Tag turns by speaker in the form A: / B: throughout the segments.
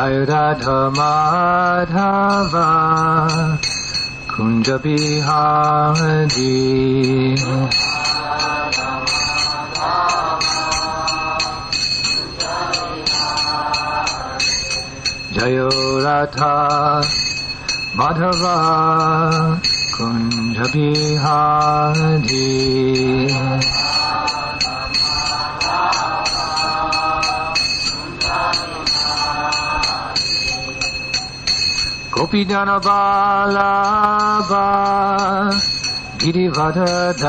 A: Jai Radha Madhava Kunja Bihari Jai Radha Madhava Kunja Bihari Gopijana Vallabha Girivardhari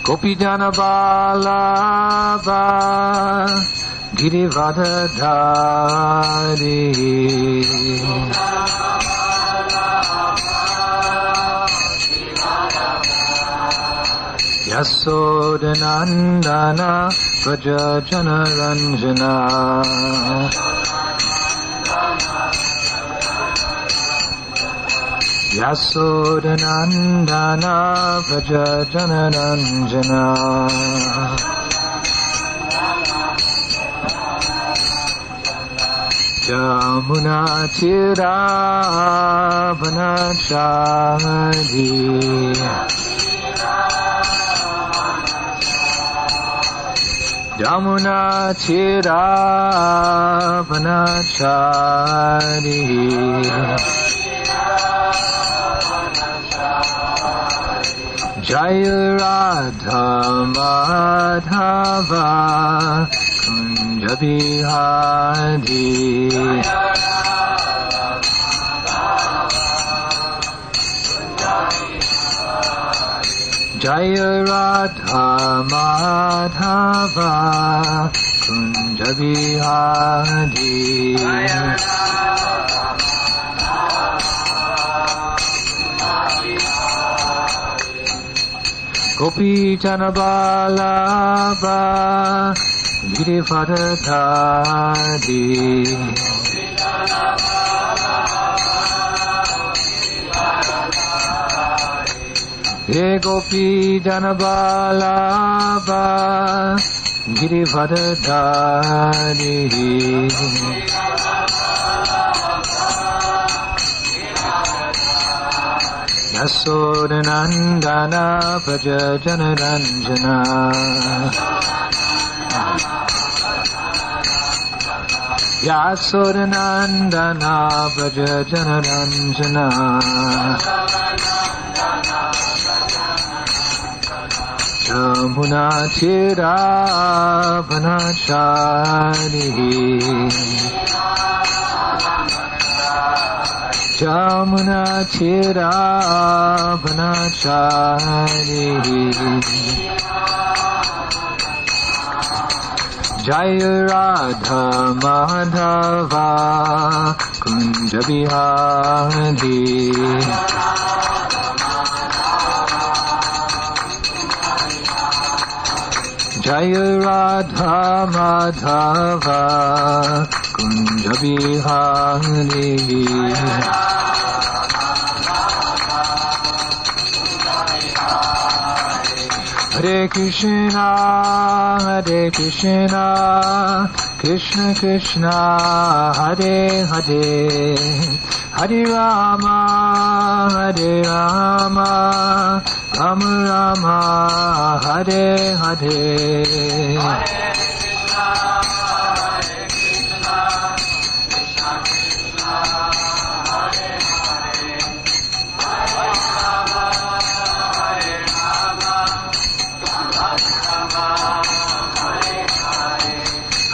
A: Gopijana Vallabha Girivardhari Yasodanandana Vrajajana Ranjana Yasodanandana Vrajajana Ranjana Jamuna Tira Vanachari Jamuna Tira Vanachari Jai Radha Madhava Kunja Bihari Jai Radha Madhava Kunja Bihari Gopijana Vallabha Girivardhari He Gopijana Vallabha Girivardhari Yasodanandana Vrajajana Ranjana Yasodanandana Vrajajana Ranjana Jamuna Tira Vanachari Jamuna Tira Vanachari Jai Radha Madhava Kunja Bihari Jai Radha Madhava Kunja Bihari Hare Krishna Krishna Krishna Hare Hare Hare Rama Rama Rama Hare Hare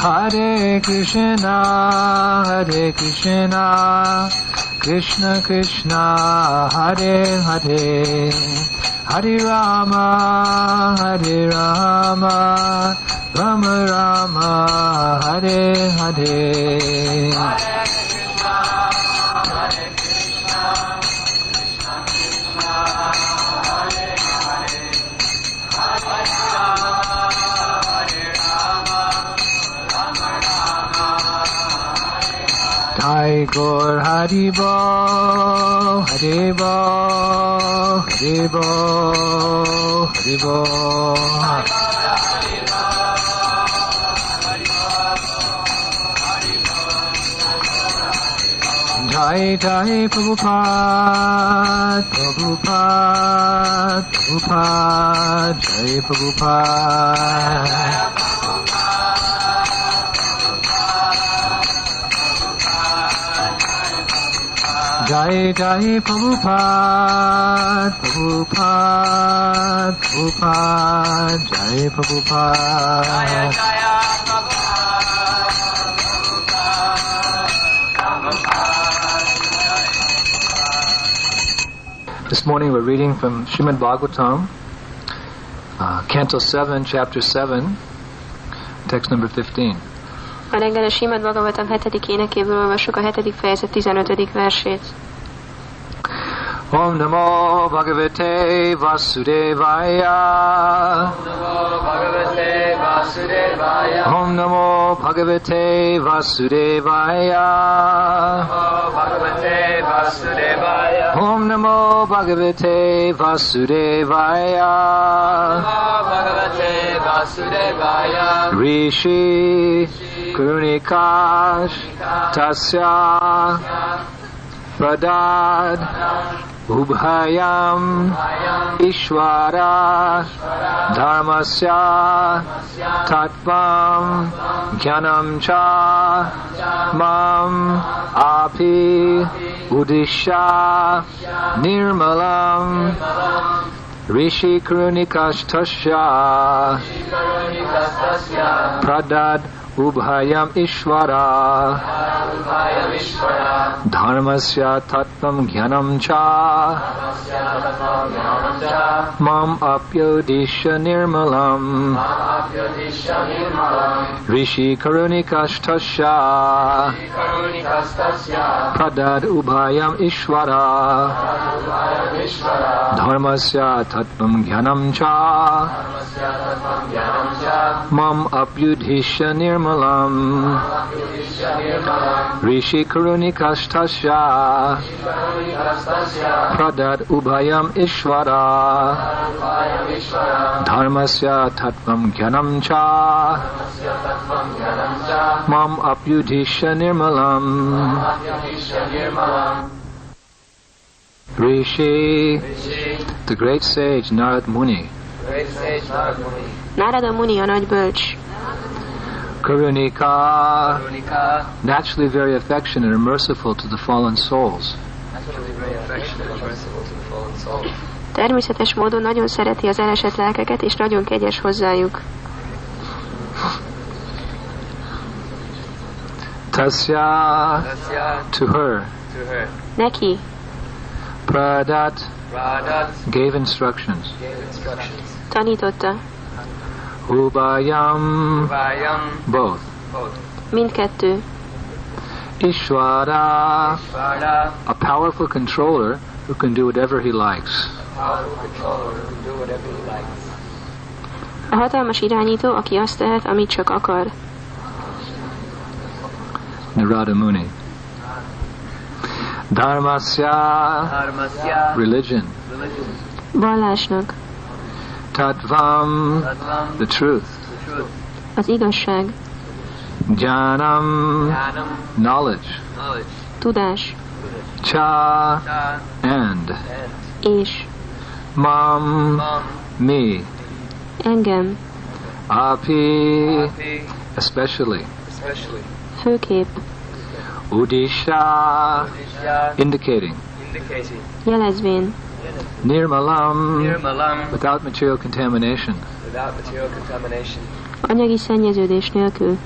A: Hare Krishna Krishna Krishna Hare Hare Hare Rama Rama Rama Hare Hare Jai Jai Gaur Haribo, Haribo, Haribo, Haribo. Jai Jai Prabhupada, Prabhupada, Prabhupada, Jai Prabhupada. Jai Jai Prabhupada, Prabhupada, Prabhupada, Jai Prabhupada. This morning we're reading from Srimad Bhagavatam, Canto 7, Chapter 7, text number 15.
B: A reggel a Srimad Bhagavatam 7. énekéből olvassuk a 7. fejezet 15. versét.
A: Om Namo Bhagavate Vasudevaya. Om Namo Bhagavate Vasudevaya. Om Namo Bhagavate Vasudevaya. Rishi Karunikash Tasya Pradad Ubhayam Ishvara Dharmasya Tattvam Jnanam Cha Mam Api Udisha Nirmalam Rishi Karunikashtasya Pradad Ubhayam Ishvara Dharmasya Tattvam Jnanam Cha Mam Apyodisha Nirmalam Rishi Karunikashtasya Pradad Ubhayam Ishvara Dharmasya Tattvam Jnanam Cha Mam Apyodisha Nirmalam Rishi Karunikashtasya Pradad Ubhayam Ishvara Dharmasya Tattvam Jnanam Cha Mam Apyudhisya Nirmalam Rishi, the great sage Narad Muni.
B: Narada Muni a nagy bölcs.
A: Karunika, naturally very affectionate and merciful to the fallen souls.
B: Természetes módon nagyon szereti az elesett lelkeket, és nagyon kegyes hozzájuk.
A: Tasya, to her.
B: Neki.
A: Pradat, gave instructions.
B: Tanította.
A: Ubhayam, both.
B: Mindkettő.
A: Ishvara, a powerful controller who can do whatever he likes.
B: A hatalmas irányító, aki azt tehet, amit csak akar.
A: Narada Muni. Dharmasya, religion.
B: Vallásnak.
A: Tattvam, the truth.
B: Az igazság.
A: Jnanam, knowledge.
B: Tudás.
A: Cha, and.
B: És.
A: Mam, me.
B: Engem.
A: Api, especially.
B: Főkép.
A: Udisha, indicating.
B: Jelezvén.
A: Nirmalam, without material contamination.
B: Anyagi szennyeződés nélkül.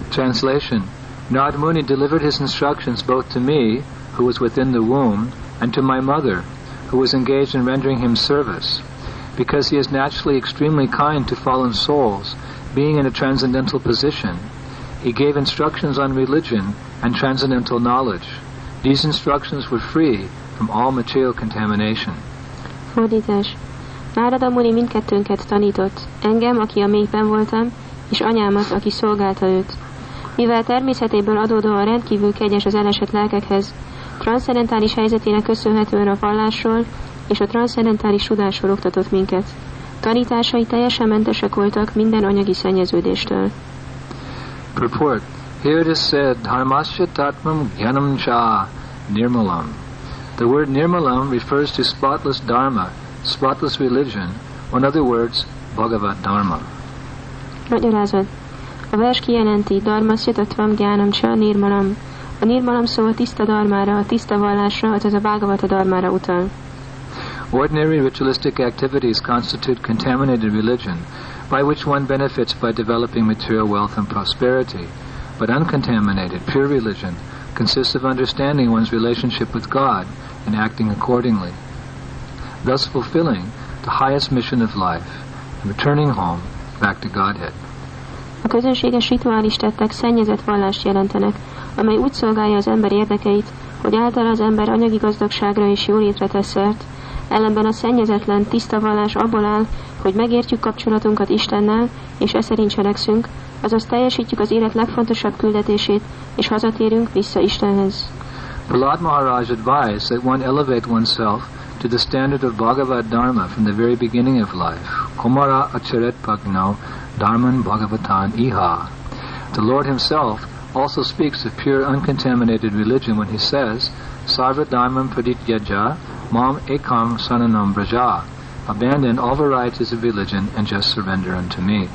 A: Translation. Narad Muni delivered his instructions both to me, who was within the womb, and to my mother, who was engaged in rendering him service. Because he is naturally extremely kind to fallen souls, being in a transcendental position, he gave instructions on religion and transcendental knowledge. These instructions were free from all material contamination.
B: Fordítás. Narada Muni mindkettőnket tanított, engem, aki a mélyben voltam, és anyámat, aki szolgálta őt. Mivel természetéből adódóan rendkívül kegyes az elesett lelkekhez, transzcendentális helyzetének köszönhetően a vallásról és a transzcendentális tudásról oktatott minket. Tanításai teljesen mentesek voltak minden anyagi szennyeződéstől.
A: Purport. Here it is said, Dharmasya Tatmam Gyanam Cha Nirmalam. The word Nirmalam refers to spotless dharma, spotless religion, or in other words, Bhagavad Dharma.
B: Magyarázat. A vers kijelenti Dharmasya Tatvam Gyanam Cha Nirmalam. A Nirmalam szó a tiszta dharmára, a tiszta vallásra, azaz a Bhagavata dharmára utal.
A: Ordinary ritualistic activities constitute contaminated religion, by which one benefits by developing material wealth and prosperity. But uncontaminated, pure religion consists of understanding one's relationship with God and acting accordingly, thus fulfilling the highest mission of life and returning home back to Godhead.
B: A közönséges rituális tettek szennyezett vallást jelentenek, amely úgy szolgálja az ember érdekeit, hogy által az ember anyagi gazdagságra és jólétre tesz szert. Ellenben a szennyezetlen, tiszta vallás abból áll, hogy megértjük kapcsolatunkat Istennel, és eszerint cselekszünk, azaz teljesítjük az élet legfontosabb küldetését, és hazatérünk vissza Istenhez.
A: Prahlad Maharaj advised that one elevate oneself to the standard of Bhagavad Dharma from the very beginning of life. Kumara acharet pagno dharman bhagavatan iha. The Lord himself also speaks of pure uncontaminated religion when he says, Sarva dharmam pradityaja mam ekam sananam braja. Abandon all varieties of religion and just surrender unto me.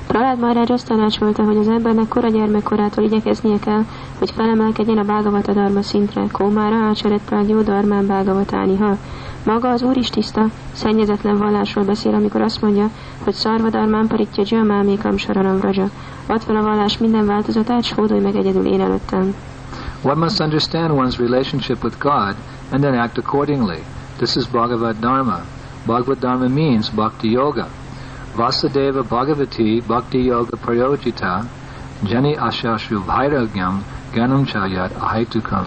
B: Prahlad Maharaj azt tanácsolta, hogy az embernek kora gyermekkorától igyekeznie kell, hogy felemelkedjen a Bhagavata Dharma szintre. Kómára ácsaret prágyó dharmán Bhagavatániha. Maga az Úr is tiszta, szennyezetlen vallásról beszél, amikor azt mondja, hogy Sarva dharmán parityaja mámékam saranam vraja. Add fel a vallás minden változatát, s hódolj meg egyedül én előttem.
A: One must understand one's relationship with God and then act accordingly. This is Bhagavad Dharma. Bhagavad Dharma means Bhakti Yoga. Vasudeva Bhagavati Bhakti Yoga Prayojita Jani Ashashru Vairagyam Ganam Chayat Ahaitukam.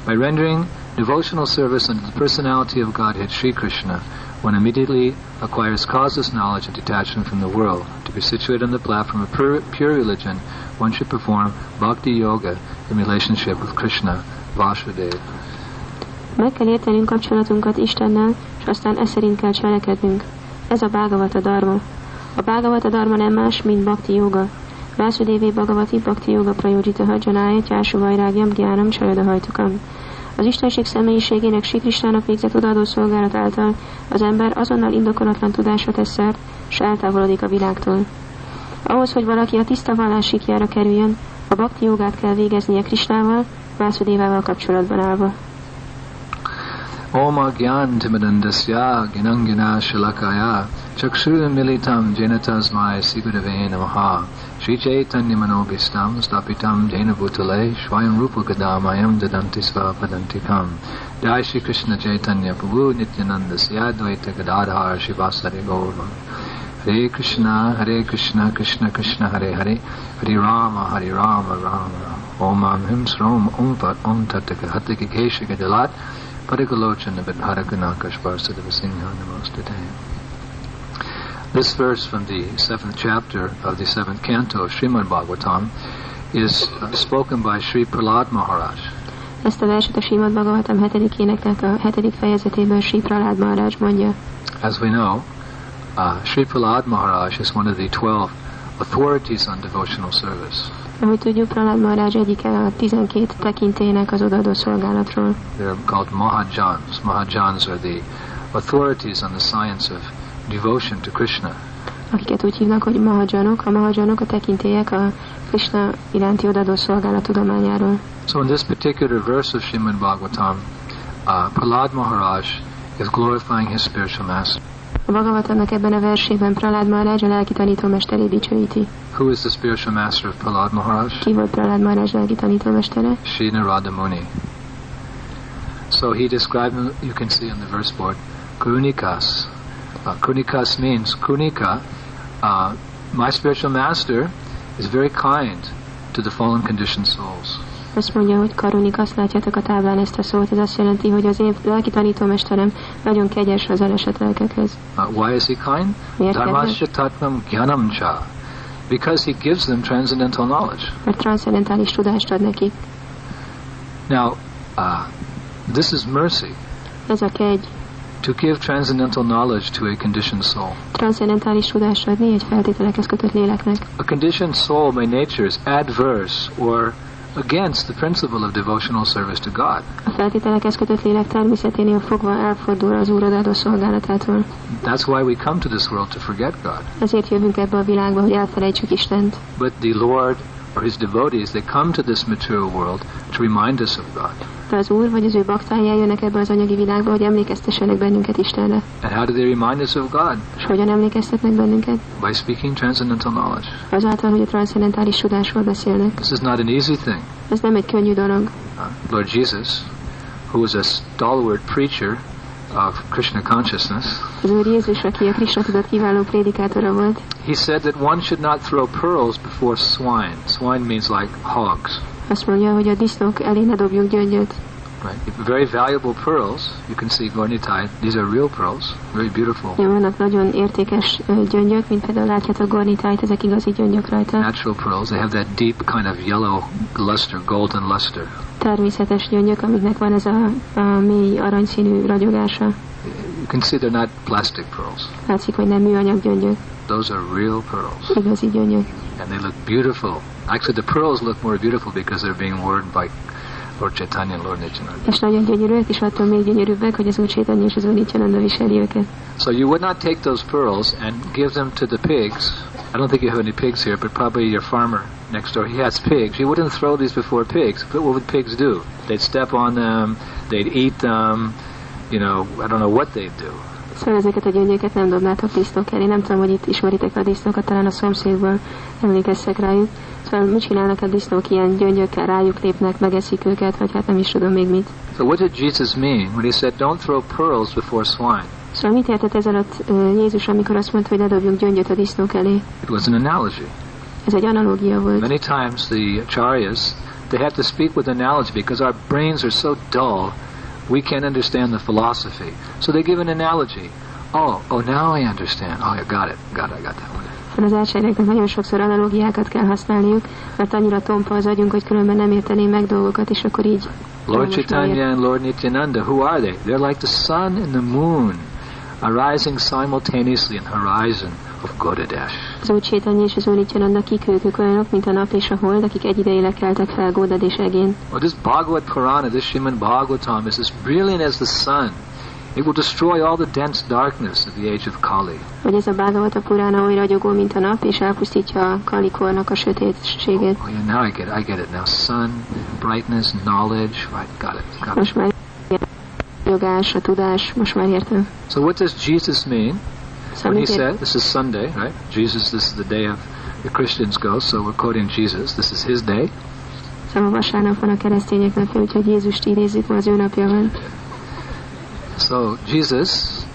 A: By rendering devotional service unto the personality of Godhead Sri Krishna, one immediately acquires causeless knowledge and detachment from the world. To be situated on the platform of pure religion, one should perform Bhakti Yoga in relationship with Krishna, Vasudeva.
B: Meg kell értenünk kapcsolatunkat Istennel, és aztán eszerint kell cselekednünk. Ez a Bhagavata Dharma. A Bhagavata Dharma nem más, mint Bhakti Yoga. Vasudevi Bhagavati Bhakti Yoga Prayojita Janája Tyásu Vajrágyam Gyánam Csajadahajtukam. Az Istenség személyiségének Sri Krisnának végzett odaadó szolgálat által az ember azonnal indokolatlan tudásra tesz szert, s eltávolodik a világtól. Ahhoz, hogy valaki a tiszta vallás síkjára kerüljön, a Bhakti Jogát kell végeznie Krisnával, Vasudevával kapcsolatban állva.
A: Om Agyan Timidandasya Ginangina Shilakaya Chakshura Militam Jainatasmai Sigurave Namaha Shri Chaitanya Manobhistam Stapitam Jaina Bhutale Shvayam Rupa Gadamayam Dadanti Sva Padantikam Jai Shri Krishna Chaitanya Prabhu Nityanandasya Dvaita Gadadhar Shivasari Gaura Hare Krishna Krishna Krishna Hare Hare Hare Rama Rama Rama Om Him Srom Om Pat Om Tataka Hataka Keshika Jalat Parikalochana Vidharakanankashvarsada Singha Namostate. This verse from the 7th chapter of the 7th canto of Srimad Bhagavatam is spoken by Sri Prahlad Maharaj.
B: Ezt a verset a Srimad Bhagavatam 7. éneknek a 7. fejezetében Sri Prahlad Maharaj mondja.
A: As we know, Sri Prahlad Maharaj is one of the 12 authorities on devotional service.
B: Ahogy tudjuk, Prahlad Maharaj egyike a 12 tekintélynek az odaadó szolgálatról.
A: They're called Mahajans. Mahajans are the authorities on the science of devotion to Krishna.
B: Akiket úgy hívnak, hogy Mahajanok. A Mahajanok a tekintélyek a Krishna iránti odaadó szolgálat tudományáról.
A: So in this particular verse of Srimad Bhagavatam, Prahlad Maharaj is glorifying his spiritual master.
B: A Bhagavatamnak ebben a versében Prahlad Maharaj a lelki tanítómesterét dicsőíti.
A: Who is the spiritual master of Prahlad Maharaj?
B: Ki volt Prahlad Maharaj lelki tanítómestere?
A: Sri Narada Muni. So he described him, you can see on the verse board, Krunikas. Krunikas means, Krunika, my spiritual master is very kind to the fallen conditioned souls.
B: Azt mondja, hogy Karunikas, látjátok a táblán ezt a szót, ez azt jelenti, hogy az én lelki tanítómesterem nagyon kegyes az elesett lelkekhez.
A: Why is he kind?
B: Miért kedves?
A: Dharmasya tatvam gyanam cha. Because he gives them transcendental knowledge.
B: Mert transzendentális tudást ad nekik.
A: Now, this is mercy.
B: Ez a kegy.
A: To give transcendental knowledge to a conditioned soul.
B: Transzendentális tudást adni egy feltételekhez kötött léleknek.
A: A conditioned soul by nature is adverse or against the principle of devotional service to God.
B: A feltételekhez kötött lélek természeténél fogva elfordul az Úr adó szolgálatától.
A: That's why we come to this world, to forget God.
B: Ezért jövünk ebbe a világba, hogy elfelejtsük Istent.
A: But the Lord or his devotees, they come to this material world to remind us of God.
B: De az Úr vagy az ő baktája jönnek ebbe az anyagi világba, hogy emlékeztessenek bennünket Istenre.
A: And how do they remind us of God?
B: És hogyan emlékeztetnek bennünket?
A: By speaking transcendental knowledge.
B: Azáltal, hogy a transzcendentális tudásról beszélnek.
A: This is not an easy thing.
B: Ez nem egy könnyű dolog.
A: Lord Jesus, who was a stalwart preacher of Krishna consciousness,
B: az Úr Jézus, aki a Krishna tudat kiváló prédikátora volt,
A: he said that one should not throw pearls before swine. Swine means like hogs.
B: Azt mondja, hogy a disznók elé ne dobjuk gyöngyöt.
A: Right. Very valuable pearls. You can see Gornitai. These are real pearls. Very beautiful.
B: Ja, vannak nagyon értékes gyöngyök, mint például látjátok Gornitájt, ezek igazi gyöngyök rajta.
A: Natural pearls. They have that deep kind of yellow luster, golden luster.
B: Természetes gyöngyök, amiknek van ez a mély aranyszínű ragyogása.
A: You can see they're not plastic pearls.
B: Látszik, hogy nem műanyag gyöngyök.
A: Those are real pearls.
B: Igazi gyöngyök.
A: And they look beautiful. Actually, the pearls look more beautiful because they're being worn by Lord Chaitanya and Lord Nityananda.
B: És nagyon gyönyörűek, és attól még gyönyörűbbek, hogy az Úr Chaitanya és az Úr Nityananda viseli őket.
A: So you would not take those pearls and give them to the pigs. I don't think you have any pigs here, but probably your farmer next door, he has pigs. You wouldn't throw these before pigs. But what would pigs do? They'd step on them, they'd eat them, you know, I don't know what they'd do.
B: Szóval ezeket a gyöngyöket nem dobnátok disznók elé. Nem tudom, hogy itt ismeritek a disznókat, talán a szomszédból emlékezzek rájuk. Szóval mit csinálnak a disznók ilyen gyöngyökkel, rájuk lépnek, megeszik őket, vagy hát nem is tudom még mit.
A: So what did Jesus mean when he said don't throw pearls before swine?
B: Szóval mit értett ez alatt Jézus, amikor azt mondta, hogy ne dobjunk gyöngyöt a disznók elé?
A: It was an analogy.
B: Ez egy analógia volt.
A: Many times the acharyas, they have to speak with analogy because our brains are so dull, we can't understand the philosophy. So they give an analogy. Oh, now I understand. Oh, I got that one.
B: Az ácsáreknek nagyon sokszor analógiákat kell használniuk, mert annyira tompa az agyunk, hogy különben nem érteném meg dolgokat, és akkor így...
A: Lord Chaitanya and Lord Nityananda, who are they? They're like the sun and the moon, arising simultaneously in horizon of Gaudadesh.
B: Az Úr Chaitanya és az Úr Nityananda, ők olyanok, mint a nap és a hold, akik egyidejileg keltek fel Gaudadesh egén.
A: Oh, this Bhagavad Purana, this Srimad Bhagavatam is as brilliant as the sun. It will destroy all the dense darkness of the age of Kali.
B: Hogy ez a Bhagavata Purana oly ragyogó, mint a nap, és elpusztítja a Kali kornak a sötétségét.
A: Oh yeah, now I get it now. Sun, brightness, knowledge, right? Got it.
B: Most már jogás, a tudás, most már értem.
A: So what does Jesus mean when he said, this is Sunday, right? Jesus, this is the day of the Christians go, so we're quoting Jesus. This is his day.
B: Szóval vasárnap van a keresztények napja, úgyhogy Jézust idézzük, ma az ő napja van.
A: So Jesus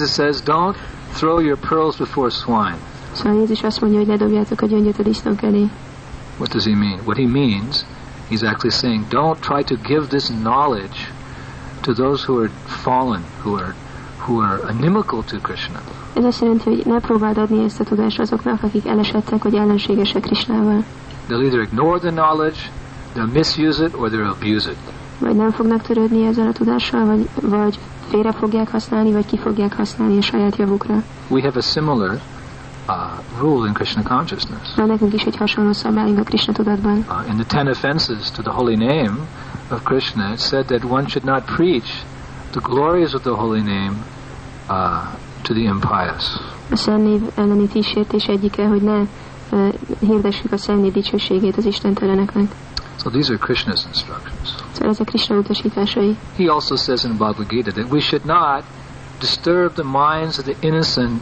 A: says, don't throw your pearls before swine.
B: Szóval Jézus azt mondja, hogy ne dobjátok a gyöngyöt a disznók elé.
A: What does he mean? What he means, he's actually saying, don't try to give this knowledge to those who are fallen, who are inimical to Krishna.
B: Ez azt jelenti, hogy ne próbáld adni ezt a tudást azoknak, akik elesettek, vagy ellenségesek Krisnával.
A: They'll either ignore the knowledge, they'll misuse it, or they'll abuse it.
B: Vagy nem fognak törődni ezzel a tudással, vagy félre fogják használni, vagy ki fogják használni a saját javukra.
A: We have a similar rule in Krishna consciousness.
B: Van nekünk is egy hasonló szabályunk a Krishna tudatban.
A: In the 10 offenses to the holy name of Krishna, it said that one should not preach the glories of the holy name to the impious.
B: A szemnév elleni kísértés egyike, hogy ne hirdessük a szemnév dicsőségét az istenteleneknek.
A: So these are Krishna's instructions.
B: Szóval ezek Krishna utasításai.
A: He also says in Bhagavad Gita that we should not disturb the minds of the innocent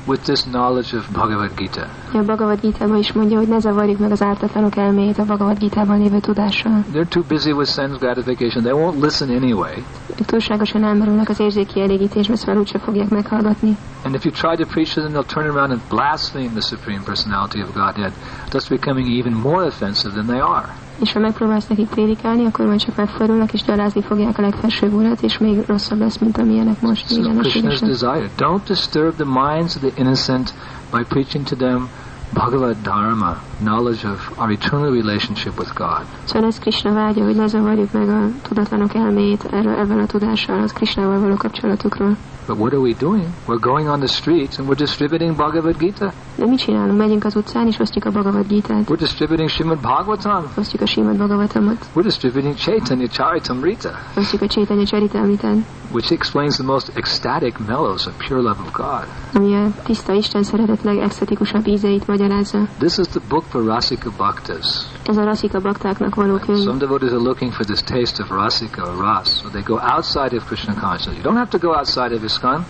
A: with this knowledge of Bhagavad Gita.
B: A Bhagavad Gitában is mondja, hogy ne zavarjuk meg az ártatlanok elméjét a Bhagavad Gitában lévő tudással.
A: They're too busy with sense gratification. They won't listen anyway.
B: Túlságosan elmerülnek az érzéki elégítésbe, szóval úgyse fogják meghallgatni.
A: And if you try to preach to them, they'll turn around and blaspheme the Supreme Personality of Godhead, thus becoming even more offensive than they are.
B: És ha megpróbálsz nekik prédikálni, akkor majd csak megfordulnak és gyalázni fogják a legfelsőbb urat, és még rosszabb lesz, mint amilyenek most.
A: This is Krishna's desire. Don't disturb the minds of the innocent by preaching to them Bhagavad Dharma, knowledge of our eternal relationship with God.
B: Szóval ez Krishna vágya, hogy ne zavarjuk meg a tudatlanok elméjét ebben a tudással, az Krishnával való kapcsolatukról.
A: But what are we doing? We're going on the streets and we're distributing Bhagavad Gita.
B: De mit csinálunk? Megyünk az utcán és osztjuk a Bhagavad Gitát.
A: We're distributing Srimad Bhagavatam.
B: Osztjuk a Srimad Bhagavatamot.
A: We're distributing Chaitanya Charitamrita.
B: Osztjuk a Chaitanya Charitamritát.
A: Which explains the most ecstatic mellows of pure love of God.
B: Ami a tiszta Isten szeretet legextatikusabb ízeit magyarázza.
A: This is the book for Rasika Bhaktas.
B: Ez a Rasika Bhaktáknak való könyv.
A: Some devotees are looking for this taste of Rasika or Ras, so they go outside of Krishna consciousness. You don't have to go outside of ISKCON.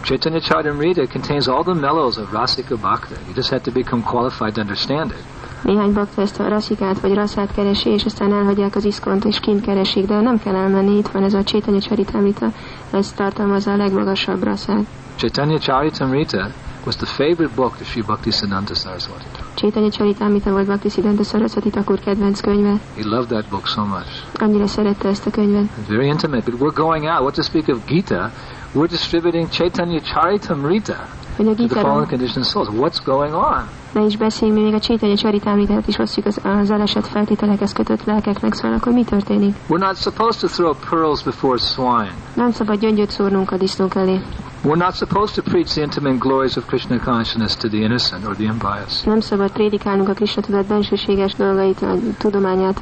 A: Chaitanya Charitamrita contains all the mellows of Rasika Bhakta. You just have to become qualified to understand it.
B: Néhány bakta ezt a rasszikát vagy rasszát keresi, és aztán elhagyják az iszkont, és kint keresik, de nem kell elmenni, itt van ez a Chaitanya Charitamrita, ez tartalmazza a legmagasabb rasszát.
A: Chaitanya Charitamrita was the favorite book of Sri Bhaktisiddhanta Saraswati.
B: Chaitanya Charitamrita volt Bhaktisiddhanta Saraswati Thakur kedvenc könyve.
A: He loved that book so much.
B: Annyira szerette ezt a könyvet.
A: It's very intimate, but we're going out. What to speak of Gita? We're distributing Chaitanya Charitamrita to the fallen conditioned souls. What's going on?
B: Ne is beszéljünk, mi még a Chaitanya Charitamritát is osztjuk az elesett feltételekhez kötött lelkeknek, szóval akkor mi történik?
A: We're not supposed to throw pearls before swine.
B: Nem szabad gyöngyöt szórnunk a disznók elé.
A: We're not supposed to preach the intimate glories of Krishna consciousness to the innocent or the impious.
B: Nem szabad prédikálnunk a Krishna tudat bensőséges dolgait, a tudományát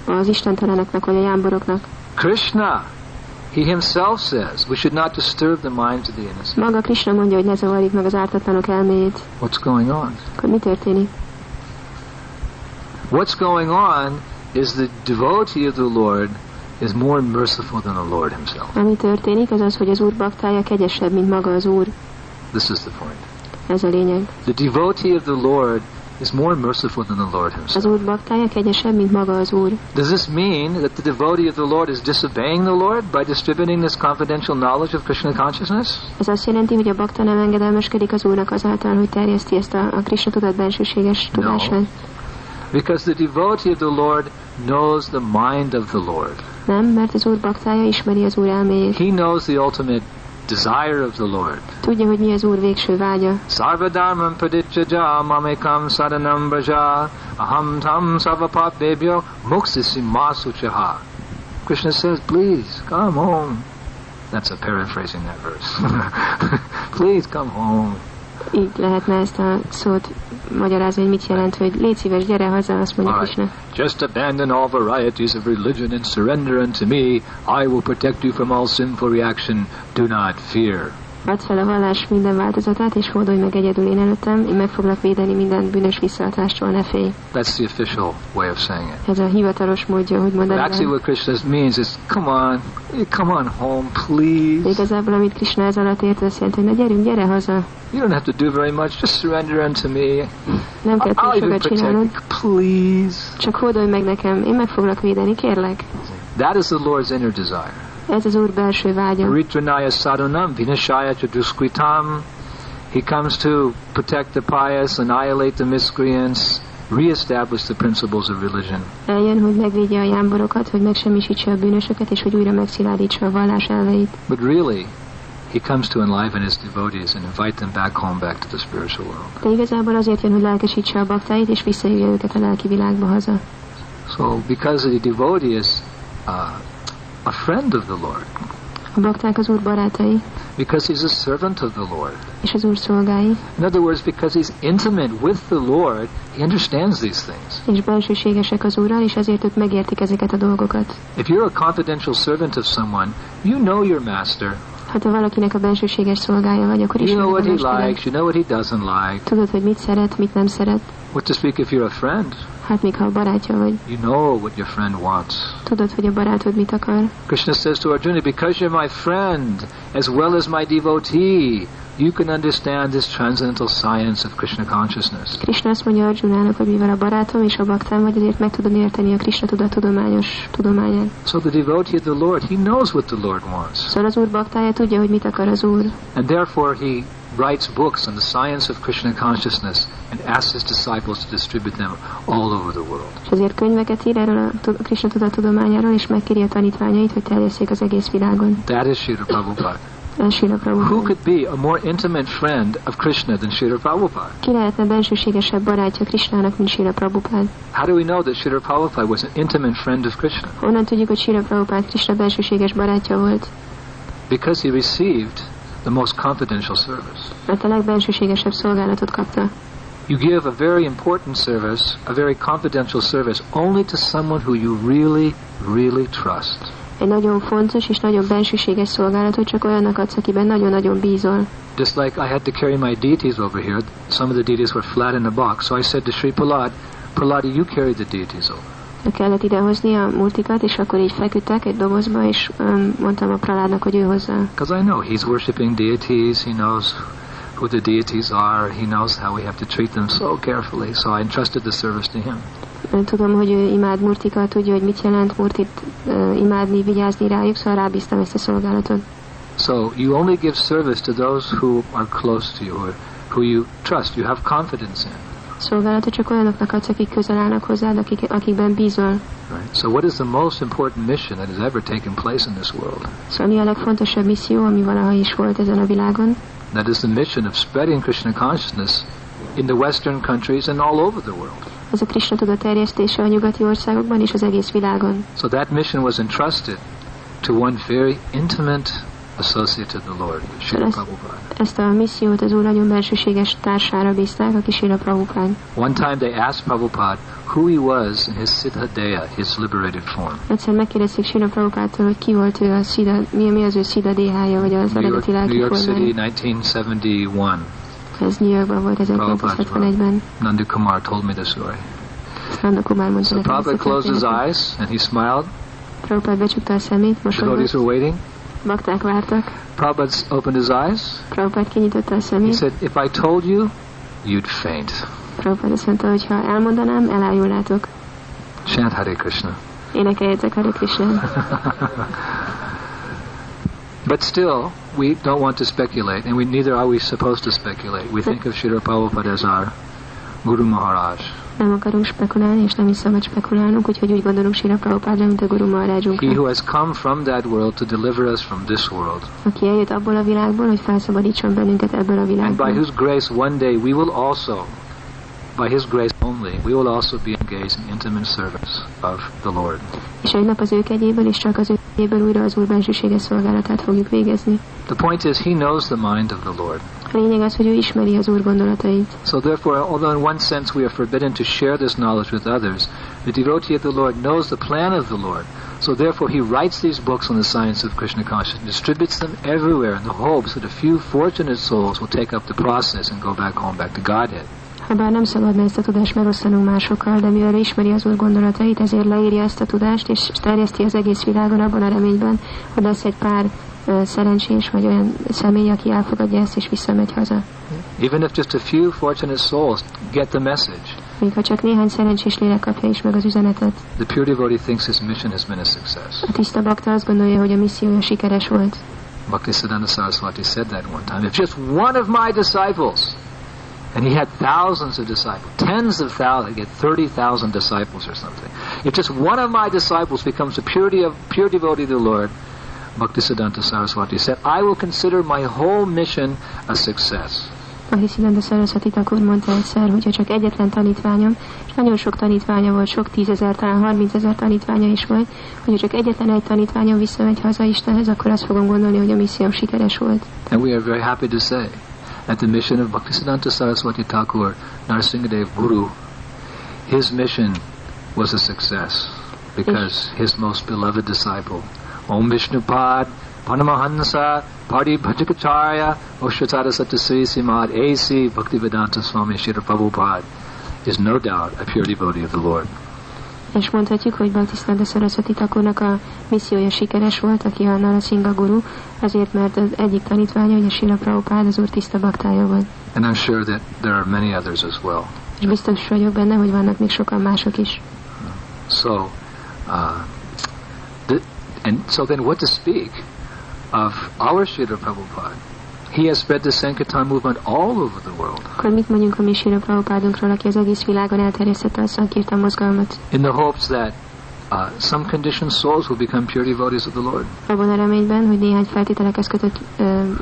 B: az istenteleneknek vagy a jámboroknak.
A: Krishna, he himself says we should not disturb the minds of the innocent.
B: Maga Krishna mondja, hogy ne zavarjuk meg az ártatlanok elméjét.
A: What's going on?
B: Akkor mi történik?
A: What's going on is the devotee of the Lord is more merciful than the Lord himself.
B: Ami történik, az az, hogy az Úr baktája kegyesebb, mint maga az Úr.
A: This is the point.
B: Ez a lényeg.
A: The devotee of the Lord is more merciful than the Lord himself.
B: Az Úr baktája kegyesebb, mint maga az Úr.
A: Does this mean that the devotee of the Lord is disobeying the Lord by distributing this confidential knowledge of Krishna consciousness?
B: Ez azt jelenti, hogy a bakta nem engedelmeskedik az Úrnak azáltal, hogy terjeszti ezt a Krishna tudat bensőséges tudását.
A: Because the devotee of the Lord knows the mind of the Lord.
B: Nem, mert az Úr baktája ismeri az Úr elméjét.
A: He knows the ultimate desire of the Lord.
B: Tudja, hogy mi az Úr végső vágya.
A: Sarvadharmam pradityaja mamekam saranam braja aham tam sarvapapebhyo moksisi masuchaha. Krishna says, please, come home. That's a paraphrasing that verse. Please come home.
B: Így lehetne ezt a szót magyarázni, hogy mit jelent, hogy légy szíves, gyere haza, azt mondja Krishna.
A: Just abandon all varieties of religion and surrender unto me. I will protect you from all sinful reaction. Do not fear.
B: Add fel a vallás minden változatát, és hódolj meg egyedül én előttem, én meg foglak védeni minden bűnös visszaadástól, ne félj.
A: That's the official way of saying it.
B: Ez a hivatalos módja, hogy mondani.
A: Actually what Krishna means is, come on home, please.
B: Igazából, amit Krishna ez alatt ért, azt jelenti, hogy na gyerünk, gyere haza.
A: You don't have to do very much, just surrender unto me.
B: Nem kell túl sokat csinálnod.
A: Please.
B: Csak hódolj meg nekem, én meg foglak védeni, kérlek.
A: That is the Lord's inner desire.
B: Ez az Úr belső vágya.
A: Paritranaya sadhanam vinashaya chaduskritam. He comes to protect the pious, annihilate the miscreants, re-establish the principles of religion.
B: Eljön, hogy megvédje a jámborokat, hogy megsemmisítse a bűnösöket, és hogy újra megszilárdítsa a vallás elveit.
A: But really, he comes to enliven his devotees and invite them back home, back to the spiritual world.
B: De igazából azért jön, hogy lelkesítse a baktáit, és visszahívja őket a lelki világba haza.
A: So, because the devotee is a friend of the Lord.
B: A bakták az Úr barátai.
A: Because he's a servant of the Lord.
B: És az Úr szolgái.
A: In other words, because he's intimate with the Lord, he understands these things.
B: És bensőségesek az Úrral, és ezért ők megértik ezeket a dolgokat.
A: If you're a confidential servant of someone, you know your master.
B: Ha te valakinek a bensőséges szolgája vagy, akkor ismered a
A: what he
B: mestered.
A: likes, you know what he doesn't like.
B: Tudod, hogy mit szeret, mit nem szeret.
A: What to speak if you're a friend?
B: Hát még ha a barátja vagy.
A: You know what your friend wants.
B: Tudod, hogy a barátod mit akar.
A: Krishna says to Arjuna, because you're my friend as well as my devotee, you can understand this transcendental science of Krishna consciousness.
B: Krishna azt mondja Arjunának, hogy mivel a barátom és a baktám vagy, ezért meg tudod érteni a Krishna tudat tudományos tudományát.
A: So the devotee of the Lord, he knows what the Lord wants.
B: Szóval az Úr baktája tudja, hogy mit akar az Úr.
A: And therefore he writes books on the science of Krishna consciousness and asks his disciples to distribute them all over the world.
B: És azért könyveket ír erről a Krishna tudat tudományáról, és megkéri a tanítványait, hogy terjesszék az egész világon.
A: That is Srila Prabhupada.
B: Srila Prabhupada.
A: Who could be a more intimate friend of Krishna than Srila Prabhupada?
B: Ki lehetne bensőségesebb barátja Krishnának, mint Srila Prabhupada?
A: How do we know that Srila Prabhupada was an intimate friend of Krishna?
B: Honnan tudjuk, hogy Srila Prabhupada Krishna bensőséges barátja volt?
A: Because he received the most confidential service.
B: Mert a legbensőségesebb szolgálatot kapta.
A: You give a very important service, a very confidential service, only to someone who you really, really trust.
B: Egy nagyon fontos és nagyon bensőséges szolgálatot csak olyannak adsz, akiben nagyon-nagyon bízol.
A: Just like I had to carry my deities over here, some of the deities were flat in a box, so I said to Sri Prahlad, Prahlad, you carry the deities over.
B: Kellett idehozni a multikat, és akkor így feküdtek egy dobozba, és mondtam a Prahládnak, hogy ő hozzá.
A: Because I know he's worshipping deities, he knows who the deities are, he knows how we have to treat them so carefully, so I entrusted the service to him.
B: Tudom, hogy ő imád murtikat, tudja, hogy mit jelent murtit imádni, vigyázni rájuk, szóval rábíztam ezt a szolgálatot.
A: So you only give service to those who are close to you, or who you trust, you have confidence in.
B: Szolgálatot csak olyanoknak adsz, akik közel állnak hozzád, akikben bízol.
A: Right. So what is the most important mission that has ever taken place in this world?
B: Szóval mi a legfontosabb misszió, ami valaha is volt ezen a világon?
A: That is the mission of spreading Krishna consciousness in the Western countries and all over the world.
B: Ez a Krishna tudat terjesztése a nyugati országokban és az egész világon.
A: So that mission was entrusted to one very intimate associate of the Lord, Srila Prabhupada.
B: Ezt a missziót az Úr nagyon bensőséges társára bízták, aki Srila Prabhupada.
A: One time they asked Prabhupada who he was in his Siddha Deha, his liberated form.
B: Egyszer megkérdezték Srila Prabhupádtól, hogy ki volt ő, mi az ő Siddha Dehája, vagy az eredeti lelki
A: New York
B: formája.
A: City, 1971.
B: Ez New Yorkban volt 1971-ben.
A: Nandu Kumar told me the story.
B: Nandu Kumar mondta
A: So Prabhupada closed his eyes and he smiled.
B: Prabhupada becsukta a szemét, mosolygott.
A: Devotees were waiting.
B: Bakták vártak.
A: Prabhupada opened his eyes.
B: Prabhupada kinyitotta a szemét.
A: He said, if I told you, you'd faint.
B: Prabhupada azt mondta, hogy ha elmondanám, elájulnátok.
A: Chant Hare Krishna.
B: Énekeljetek Hare Krishna.
A: But still, we don't want to speculate, and neither are we supposed to speculate. We think of Srila Prabhupada as our Guru Maharaj.
B: Nem akarunk spekulálni, és nem is szabad spekulálnunk, úgyhogy úgy gondolunk Srila Prabhupádra, mint a Guru Maharajunkat.
A: He who has come from that world to deliver us from this world.
B: Aki eljött abból a világból, hogy felszabadítson bennünket ebből a világból.
A: And by whose grace one day we will also, by his grace only, we will also be engaged in intimate service of the Lord.
B: És egy nap az ő kegyéből, és csak az ő kegyéből újra az Úr bensőséges szolgálatát fogjuk végezni.
A: The point is, he knows the mind of the Lord.
B: A lényeg az, hogy ő ismeri az Úr gondolatait.
A: So therefore, although in one sense we are forbidden to share this knowledge with others, the devotee of the Lord knows the plan of the Lord. So therefore he writes these books on the science of Krishna consciousness, distributes them everywhere in the hopes that a few fortunate souls will take up the process and go back home, back to Godhead.
B: Habár nem szabadna ezt a tudást megosztanunk másokkal, de mivel ismeri az Úr gondolatait, ezért leírja ezt a tudást, és terjeszti az egész világon abban a reményben, hogy lesz egy pár szerencsés, vagy olyan személy, aki elfogadja ezt, és visszamegy haza.
A: Even if just a few fortunate souls get the message,
B: még ha csak néhány szerencsés lélek kapja is meg az üzenetet.
A: The pure devotee thinks his mission has been a success.
B: A tiszta bakta azt gondolja, hogy a missziója sikeres volt.
A: Bhaktisiddhanta Saraswati said that one time. If just one of my disciples, and he had thousands of disciples, tens of thousands, he had 30,000 disciples or something. If just one of my disciples becomes a pure devotee of the Lord, Bhaktisiddhanta Saraswati said, I will consider my whole mission a success.
B: Bhaktisiddhanta Saraswati Thakur mondta egyszer, hogyha csak egyetlen tanítványom, és nagyon sok tanítványa volt, sok 10,000, talán 30,000 tanítványa is volt, hogyha csak egyetlen egy tanítványom visszamegy haza Istenhez, akkor azt fogom gondolni, hogy a misszióm sikeres volt.
A: And we are very happy to say that the mission of Bhaktisiddhanta Saraswati Thakur, Narasimhadev Guru, his mission was a success because his most beloved disciple, Om Vishnupad, Paramahansa, Padi Bhajakacharya, Oshratara Satyasri Simad A.C. Bhaktivedanta Swami Srila Prabhupada is no doubt a pure devotee of the Lord.
B: És mondhatjuk, hogy Bhaktisiddhanta Saraswati Thakurnak a missziója sikeres volt, aki a Narasimha Guru, azért, mert az egyik tanítványa, hogy a Srila Prabhupád az úr tiszta baktája volt.
A: And I'm sure that there are many others as well.
B: És biztos vagyok benne, hogy vannak még sokan mások is.
A: So, so then what to speak of our Srila Prabhupada? He has spread the Sankirtan movement all over the world.
B: Akkor mit mondjunk a mi Srila Prabhupádunkról, aki az egész világon elterjesztette a Sankirtan mozgalmat?
A: In the hopes that some conditioned souls will become pure devotees of the Lord.
B: Abban a reményben, hogy néhány feltételekhez kötött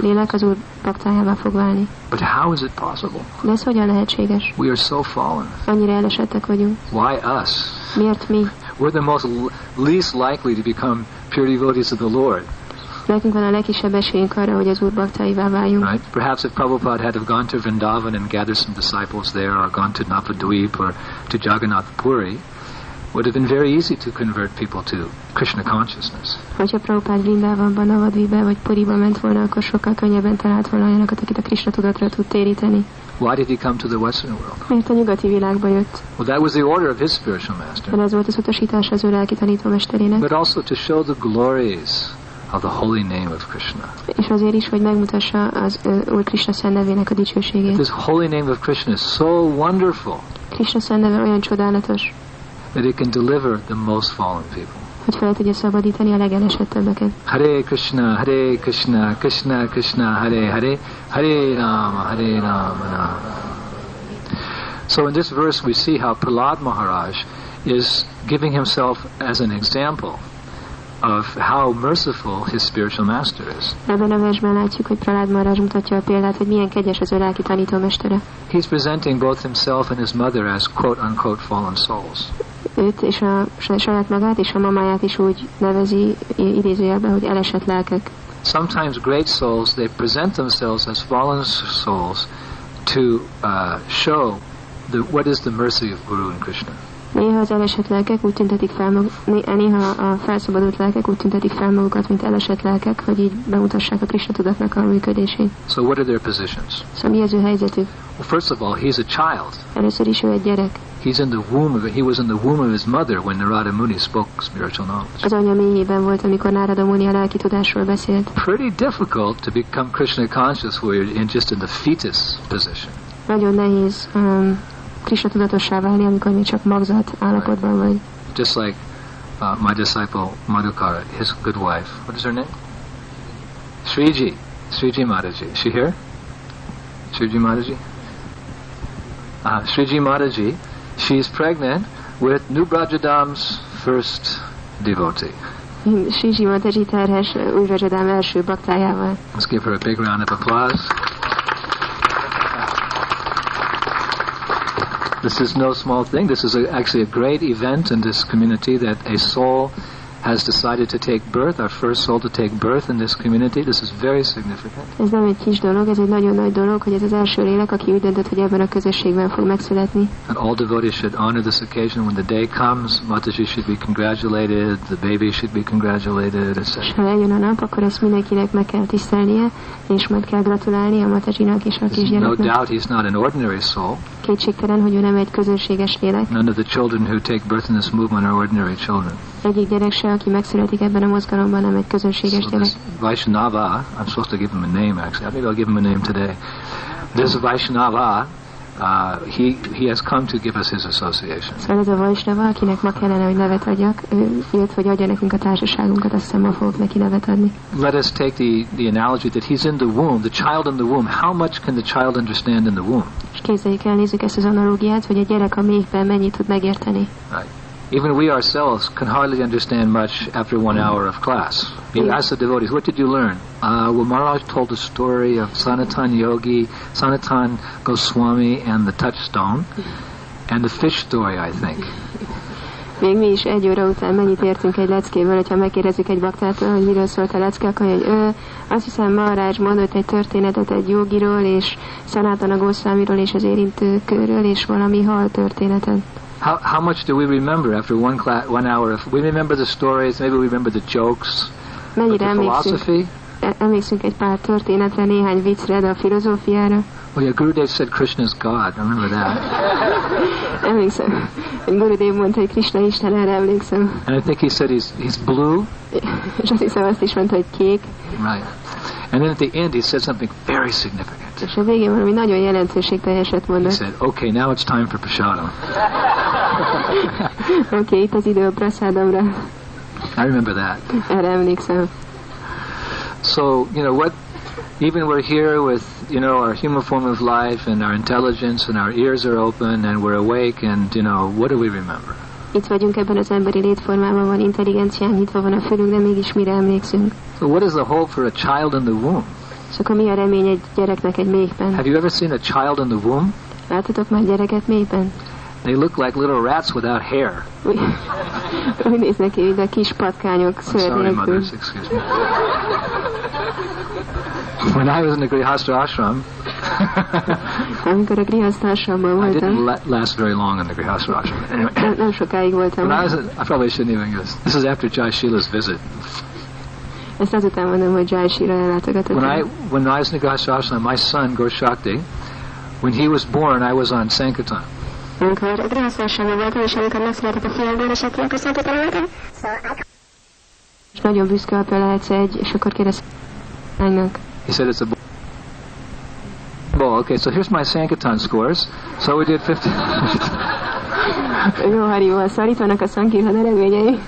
B: lélek az úr baktájává fog válni.
A: But how is it possible?
B: De ez hogyan lehetséges?
A: We are so fallen.
B: Annyira elesettek vagyunk.
A: Why us?
B: Miért mi?
A: We're the most least likely to become pure devotees of the Lord.
B: Nekünk van a legkisebb esélyünk arra, hogy az úr baktáivá váljunk.
A: Right? Perhaps if Prabhupada had gone to Vrindavan and gathered some disciples there, or gone to Navadvip or to Jagannath Puri, would have been very easy to convert people to Krishna consciousness.
B: Hogyha Prabhupád Vrindavanban, Navadvipbe vagy Puriba ment volna, akkor sokkal könnyebben talált volna olyanokat, akit a Krishna tudatra tud téríteni.
A: Why did he come to the Western world?
B: Miért a nyugati világba jött?
A: Well, that was the order of his spiritual master.
B: Ez volt az utasítás az ő lelki tanítómesterének.
A: But also to show the glories of the holy name of Krishna.
B: És azért is, hogy megmutassa az Úr Krishna szent nevének a dicsőségét.
A: This holy name of Krishna is so wonderful.
B: Krishna szent neve olyan csodálatos,
A: that it can deliver the most fallen people.
B: hogy fel tudja szabadítani a legelesettebbeket.
A: Hare Krishna, Krishna Krishna, Hare Hare, Hare Rama. So in this verse we see how Prahlad Maharaj is giving himself as an example of how merciful his spiritual master is.
B: Ebben a versben látjuk, hogy Prahlad Maharaj mutatja a példát, hogy milyen kegyes az ő lelki tanítómestere.
A: He's presenting both himself and his mother as quote-unquote fallen souls.
B: Őt és a saját magát és a mamáját is úgy nevezi idézőjelben, hogy elesett lelkek.
A: Sometimes great souls, they present themselves as fallen souls to show what is the mercy of Guru and Krishna.
B: Néha az elesett lelkek úgy tüntetik fel néha a felszabadult lelkek úgy tüntetik fel magukat, mint elesett lelkek, hogy így bemutassák a Krishna tudatnak a működését.
A: So what are their positions?
B: Szóval mi az ő helyzetük?
A: Well, first of all, he's a child.
B: Először is ő egy gyerek.
A: He was in the womb of his mother when Narada Muni spoke spiritual knowledge.
B: Az anya mélyében volt, amikor Narada Muni a lelki tudásról beszélt.
A: Pretty difficult to become Krishna conscious where you're just in the fetus position.
B: Nagyon nehéz Krishna tudatossá válni, amikor még csak magzat állapotban vagy.
A: Just like my disciple Madhukara, his good wife. What is her name? Sriji Mataji. Is she here? Sriji Mataji? Sriji Mataji, she's pregnant with Nubrajadam's first devotee.
B: Sriji Mataji terhes Új Vrajadám első baktájával.
A: Let's give her a big round of applause. This is no small thing. This is actually a great event in this community that a soul has decided to take birth, our first soul to take birth in this community. This is very significant.
B: Ez nem egy kis dolog, ez egy nagyon nagy dolog, hogy ez az első lélek, aki úgy döntött, hogy ebben a közösségben fog megszületni.
A: And all devotees should honor this occasion. When the day comes, Mataji should be congratulated, the baby should be congratulated, etc.
B: És ha eljön a nap, akkor ezt mindenkinek meg kell tisztelnie, és majd kell gratulálni a Matajinak és a kisgyereknek.
A: No doubt he's not an ordinary soul.
B: Kétségtelen, hogy ő nem egy közönséges lélek.
A: None of the children who take birth in this movement are ordinary children.
B: Egyik gyerek se, aki megszületik ebben a mozgalomban, nem egy közönséges gyerek.
A: Vaishnava, I'm supposed to give him a name actually. Maybe I'll give him a name today. This Vaishnava, he has come to give us his association.
B: Szóval ez a Vaishnava, akinek ma kellene, hogy nevet adjak, ő jött, hogy adja nekünk a társaságunkat, azt hiszem ma fogok neki nevet adni.
A: Let us take the analogy that he's in the womb, the child in the womb. How much can the child understand in the womb?
B: És képzeljük el, nézzük ezt az analógiát, hogy a gyerek a méhben mennyit tud megérteni.
A: Right. Even we ourselves can hardly understand much after 1 hour of class. You ask the devotees, what did you learn? Well, Maharaj told the story of Sanatan Yogi, Sanatan Goswami, and the touchstone, and the fish story, I think.
B: Még mi is 1 óra után mennyit értünk egy leckéből, hogyha megkérdezzük egy baktától, hogy miről szólt a lecke, akkor hogy azt hiszem Maharaj mondott egy történetet egy jogiról, és Sanatana Goswamiról, és az érintőkörről, és valami hal történetet.
A: How much do we remember after 1 hour? If we remember the stories, maybe we remember the jokes,
B: mennyire
A: the philosophy.
B: Emlékszünk egy pár történetre, néhány viccre, de a filozófiára.
A: Well, yeah, Gurudev said Krishna is God. I remember that.
B: Emlékszem, hogy Gurudev mondta, hogy Krishna Isten, erre emlékszem.
A: And I think he said he's blue.
B: És azt hiszem azt is mondta, hogy kék.
A: Right. And then at the end he said something very significant.
B: És a végén valami nagyon jelentőségteljeset mondott.
A: He said, okay, now it's time for prasadam.
B: Oké, itt az idő a prasadamra.
A: I remember that.
B: Erre emlékszem.
A: So, even we're here with, our human form of life and our intelligence and our ears are open and we're awake and, what do we remember?
B: Itt vagyunk ebben az emberi létformában, van intelligenciánk, nyitva van a fülünk, de mégis mire emlékszünk?
A: So what is the hope for a child in the womb?
B: Szóval mi a remény egy gyereknek egy méhben?
A: Have you ever seen a child in the womb?
B: Láttatok már gyereket méhben?
A: They look like little rats without hair.
B: Úgy néznek ki, mint a kis patkányok szőr nélkül.
A: Sorry, mothers, excuse me. When I was in the Grihastha ashram,
B: amikor a Grihastha ashramban voltam,
A: I didn't last very long in the Grihastha ashram. Anyway,
B: nem sokáig voltam.
A: I probably shouldn't even go. This is after Jai Shila's visit.
B: Ezt azután mondom, hogy Jai Shila ellátogatott.
A: When I was in the Grihastha ashram, my son Gorshakti, when he was born, I was on Sankirtan.
B: Amikor a Grihastha ashramban voltam, és amikor megszületett a fiam Gorshakti, akkor Sankirtan voltam. És nagyon büszke apja lehetsz és akkor kérdeztem.
A: He said it's a ball. Okay, so here's my Sankirtan scores. So we did 50.
B: Jó, Harival, szóval itt vannak a Sankirtan eredményei.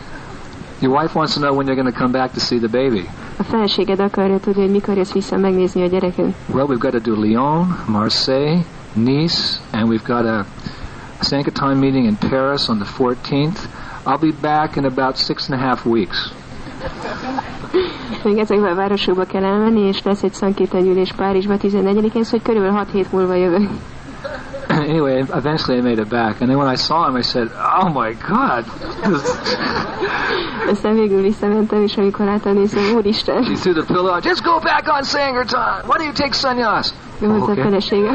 A: Your wife wants to know when you're going to come back to see the baby.
B: A feleséged akarja tudni, hogy mikor jössz vissza megnézni a gyereket.
A: Well, we've got to do Lyon, Marseille, Nice, and we've got a Sankirtan meeting in Paris on the 14th. I'll be back in about 6.5 weeks.
B: Még ezekben a városokba kell elmenni, és lesz egy Sankirtan gyűlés Párizsba 14-én, szóval körülbelül 6 hét múlva jövök.
A: Anyway, eventually I made it back, and then when I saw him, I said, "Oh my God!"
B: Aztán végül visszamentem, és amikor láttam, nézem, Úristen!
A: She threw the pillow out. Just go back on Sankirtan. Why do you take sannyas?
B: Jó, hozzá a felesége.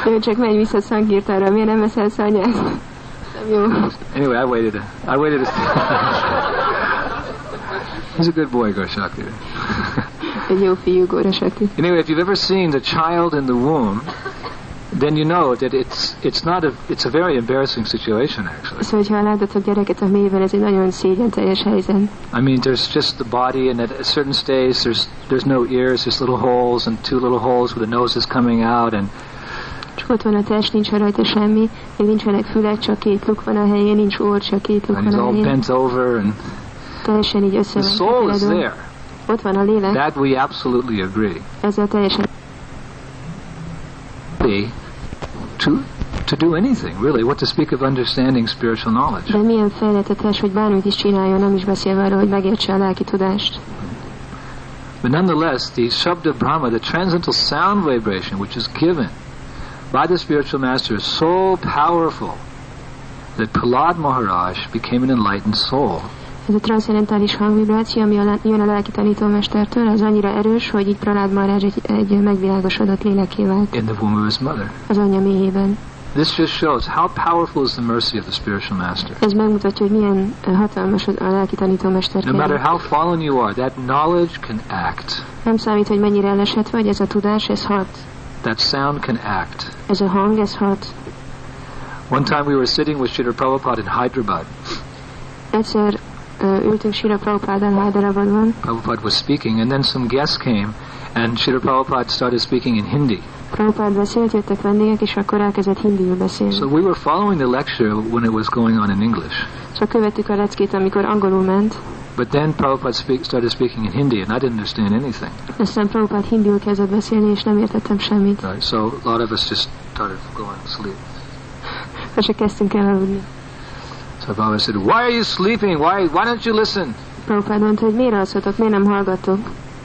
B: Jó, csak menj vissza Sankirtanra, miért nem veszel sannyást? Nem jó.
A: Anyway, I waited. He's a good boy, Gorshakti.
B: Egy jó fiú, Gorshakti.
A: Anyway, if you've ever seen the child in the womb, then you know that it's a very embarrassing situation, actually.
B: Szóval, ha láttatok gyereket a mélyben, ez egy nagyon szégyenteljes helyzet.
A: I mean, there's just the body, and at a certain stage, there's no ears, there's little holes, and 2 little holes where the nose is coming out, and
B: csak ott van a test, nincs rajta semmi, még nincsenek fülek, csak 2 luk van a helyén, nincs orr, csak 2 luk van a helyén.
A: And he's all bent over, and
B: teljesen így össze
A: the soul is there.
B: Ott van a lélek.
A: That we absolutely agree.
B: Ezzel teljesen
A: to do anything, really. What to speak of understanding spiritual knowledge.
B: De milyen fejletetes, hogy bármit is csináljon, nem is beszél arról, hogy megértse a lelki tudást.
A: But nonetheless, the Shabda Brahma, the transcendental sound vibration, which is given by the spiritual master, is so powerful that Prahlad Maharaj became an enlightened soul.
B: Ez a transzcendentális hangvibráció, ami jön a lelki tanítómestertől, az annyira erős, hogy így Prahlad Maharaj egy megvilágosodott lélekké vált.
A: In the womb of his mother.
B: Az anyja méhében.
A: This just shows how powerful is the mercy of the spiritual master.
B: Ez megmutatja, hogy milyen hatalmas a lelki tanítómester.
A: No matter how fallen you are, that knowledge can act.
B: Nem számít, hogy mennyire elesett vagy, ez a tudás, ez hat.
A: That sound can act.
B: Ez a hang, ez hat.
A: One time we were sitting with Srila Prabhupada in Hyderabad.
B: Egyszer ültünk Srila Prabhupádal Hyderabadban.
A: Prabhupada was speaking, and then some guests came, and Srila Prabhupada started speaking in Hindi.
B: Prabhupád beszélt, jöttek vendégek, és akkor elkezdett hindiul beszélni.
A: So we were following the lecture when it was going on in English.
B: Szóval követtük a leckét, amikor angolul ment.
A: But then Prabhupada started speaking in Hindi, and I didn't understand anything.
B: Aztán Prabhupád hindiul kezdett beszélni, és nem értettem semmit.
A: Right, so a lot of us just started going to sleep.
B: És kezdtünk el aludni.
A: So Prabhupada said, "Why are you sleeping? Why don't you listen?"
B: Prabhupád mondta, hogy miért alszotok, miért nem hallgattok?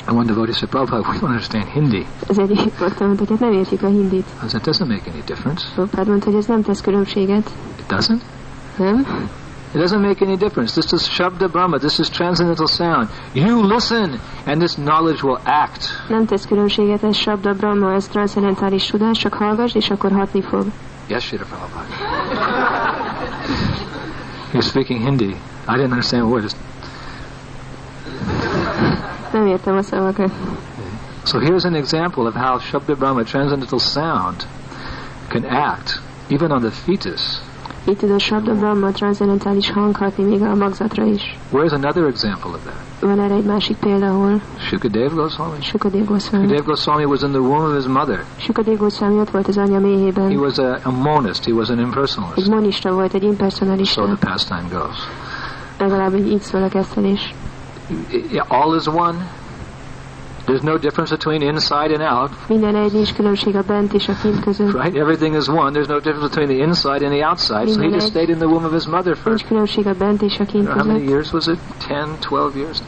A: And one devotee said, "Prabhupada, we don't understand Hindi."
B: Az egyik bakta mondta, hogy hát nem értjük a hindit.
A: I said, "It doesn't make any difference."
B: Prabhupád mondta, hogy ez nem tesz különbséget.
A: It doesn't?
B: Nem?
A: It doesn't make any difference. This is Shabda Brahma. This is transcendental sound. You listen, and this knowledge will act.
B: Nem tesz különbséget, ez Shabda Brahma, ez transzcendentális tudás, csak hallgass, és akkor hatni fog.
A: Yes, Srila Prabhupada. He was speaking Hindi. I didn't understand a word.
B: Nem értem a szavakat.
A: So here's an example of how Shabda Brahma, transcendental sound, can act even on the fetus.
B: Itt tud a Sabda Brahma transzendentális hang hatni még a magzatra is.
A: Where's another example of that?
B: Van erre egy másik példa, ahol
A: Shukadeva Goswami.
B: Shukadeva Goswami.
A: Shukadeva Goswami was in the womb of his mother.
B: Shukadeva Goswami ott volt az anyja méhében.
A: He was a monist, he was an impersonalist.
B: Egy monista volt, egy impersonalista.
A: So the pastime goes.
B: Legalább így szól a kezdelés.
A: All is one. There's no difference between inside and out.
B: Minden egy, nincs különbség a bent és a kint között.
A: Right? Everything is one. There's no difference between the inside and the outside. So he just stayed in the womb of his mother for...
B: Nincs különbség a bent és a kint között.
A: How many years was it? 10, 12 years?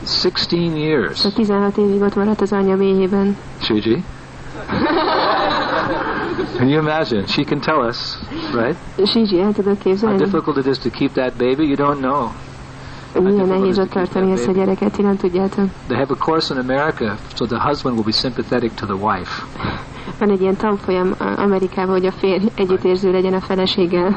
A: 16 years.
B: So 16 évig ott maradt az anyja méhében.
A: Shiji? Can you imagine? She can tell us, right?
B: Shiji, el tudod képzelni?
A: How difficult it is to keep that baby, you don't know.
B: Milyen nehéz ott tartani ezt a gyereket, ti nem tudjátok.
A: They have a course in America, so the husband will be sympathetic to the wife.
B: Van egy ilyen tanfolyam Amerikában, hogy a férj együttérző legyen a feleséggel.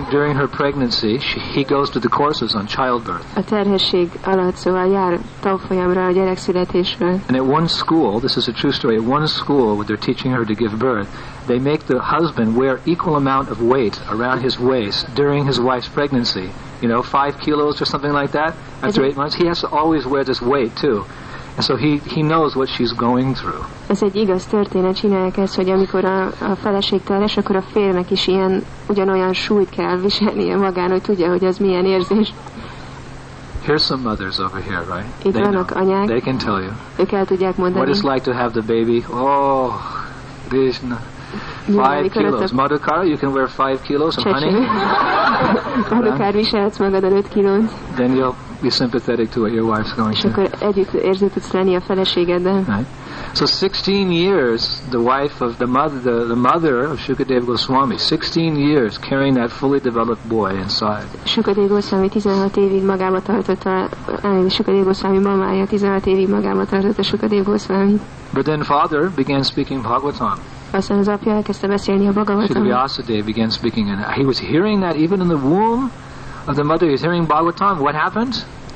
A: During her pregnancy, he goes to the courses on childbirth.
B: A terhesség alatt, szóval jár tanfolyamra a gyerekszületésről.
A: And at one school, this is a true story, at one school where they're teaching her to give birth, they make the husband wear equal amount of weight around his waist during his wife's pregnancy. You know, 5 kilos or something like that. After 8 months, he has to always wear this weight too. And so he knows what she's going through.
B: Ez egy igaz történet, csinálják ezt, hogy amikor a feleség terhes, akkor a férnek is ilyen ugyanolyan súlyt kell viselnie magán, hogy tudja, hogy ez milyen érzés.
A: Here's some mothers over here, right?
B: Itt vannak anyák.
A: They can tell you.
B: Ők el tudják mondani.
A: What it's like to have the baby. Oh, Krishna. 5 kilos. Madhukara, you can wear 5 kilos of honey.
B: Madhukár, viselhetsz magadon 5 kilót.
A: Then you'll be sympathetic to what your wife's going
B: through. És akkor együtt érző tudsz lenni a feleségeddel.
A: Right. So 16 years, the wife of the mother of Shukadeva Goswami, 16 years carrying that fully developed boy inside.
B: Shukadeva Goswami 16 évig magába tartotta, Shukadeva Goswami mamája 16 évig magába tartotta Shukadeva Goswami.
A: But then father began speaking Bhagavatam.
B: Aztán az apja elkezdte beszélni a Bhagavatam.
A: Vyasadeva began speaking, and he was hearing that even in the womb of the mother. He was hearing Bhagavatam. What happened?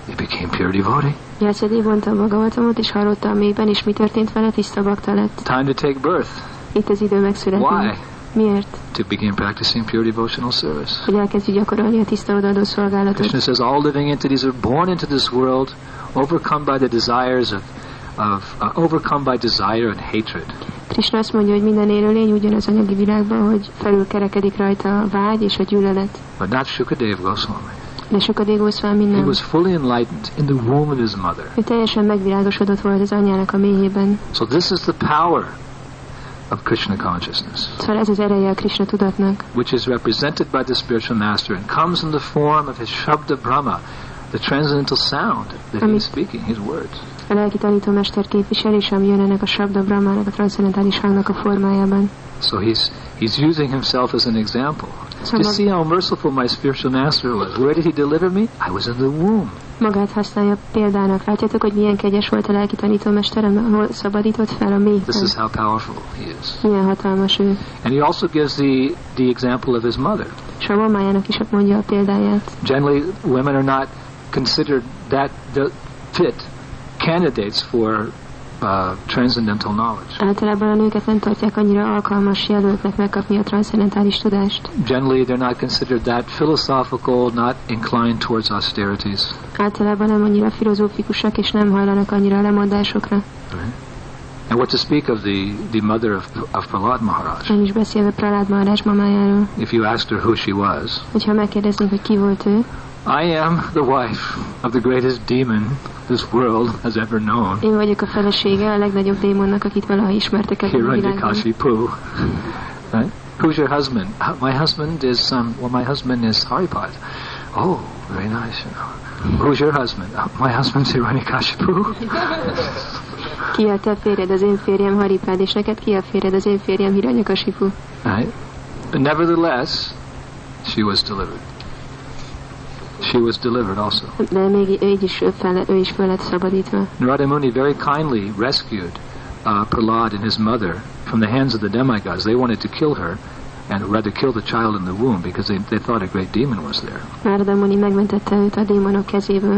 A: He became pure devotee.
B: Vyasadeva mondta a Bhagavatamot, és hallotta a mélyben, és mi történt vele? Tiszta bakta lett.
A: Time to take birth.
B: Itt az idő megszületni.
A: Why?
B: Miért?
A: To begin practicing pure devotional service.
B: Hogy elkezdjük gyakorolni a tiszta odaadó szolgálatot.
A: Krishna says all living entities are born into this world, overcome by the desires overcome by desire and hatred.
B: Krishna azt mondja, hogy minden élőlény ugyanaz anyagi világban, hogy felülkerekedik rajta a vágy és a gyűlölet.
A: But not Shukadeva Goswami.
B: De Shukadeva Goswami nem.
A: He was fully enlightened in the womb of his mother.
B: Ő teljesen megvilágosodott volt az anyjának a méhében.
A: So this is the power of Krishna consciousness.
B: Szóval ez az ereje a Krishna tudatnak.
A: Which is represented by the spiritual master and comes in the form of his Shabda Brahma, the transcendental sound that he is speaking, his words.
B: A lelki tanítómester képviselése, ami jön ennek a Shabda Brahmának, a transzendentális hangnak a formájában.
A: So he's using himself as an example. To see how merciful my spiritual master was. Where did he deliver me? I was in the womb.
B: Magát használja példának. Látjátok, hogy milyen kegyes volt a lelki tanítómesterem, ahol szabadított fel a méhben.
A: This is how powerful he is.
B: Milyen hatalmas ő.
A: And he also gives the example of his mother.
B: És a mamájának is mondja a példáját.
A: Generally, women are not considered that fit candidates for transcendental knowledge.
B: Általában a nőket nem tartják annyira alkalmas jelöltnek megkapni a transzendentális tudást.
A: Generally, they're not considered that philosophical, not inclined towards austerities.
B: Általában nem annyira filozófikusak és nem hajlanak annyira a lemondásokra.
A: Right. And what to speak of the mother of Prahlad Maharaj?
B: Nem is beszélve Prahlad Maharaj mamájáról.
A: If you asked her who she was,
B: hogyha megkérdeznénk, hogy ki volt ő,
A: I am the wife of the greatest demon this world has ever known.
B: Én vagyok a felesége a legnagyobb démonnak, akit valaha ismertek ebben a világban.
A: Hiranyakashipu. Right? Who's your husband? My husband is Haripad. Oh, very nice. Who's your husband? My husband's Hiranyakashipu.
B: Ki a te férjed? Az én férjem Haripád, és neked ki a férjed? Az én férjem Hiranyakashipu.
A: Right? But nevertheless, she was delivered. She was delivered also.
B: De még ő is föl lett szabadítva.
A: Narada Muni very kindly rescued Prahlad and his mother from the hands of the demigods. They wanted to kill her, and rather kill the child in the womb, because they thought a great demon was there.
B: Narada Muni megmentette őt a démonok kezéből,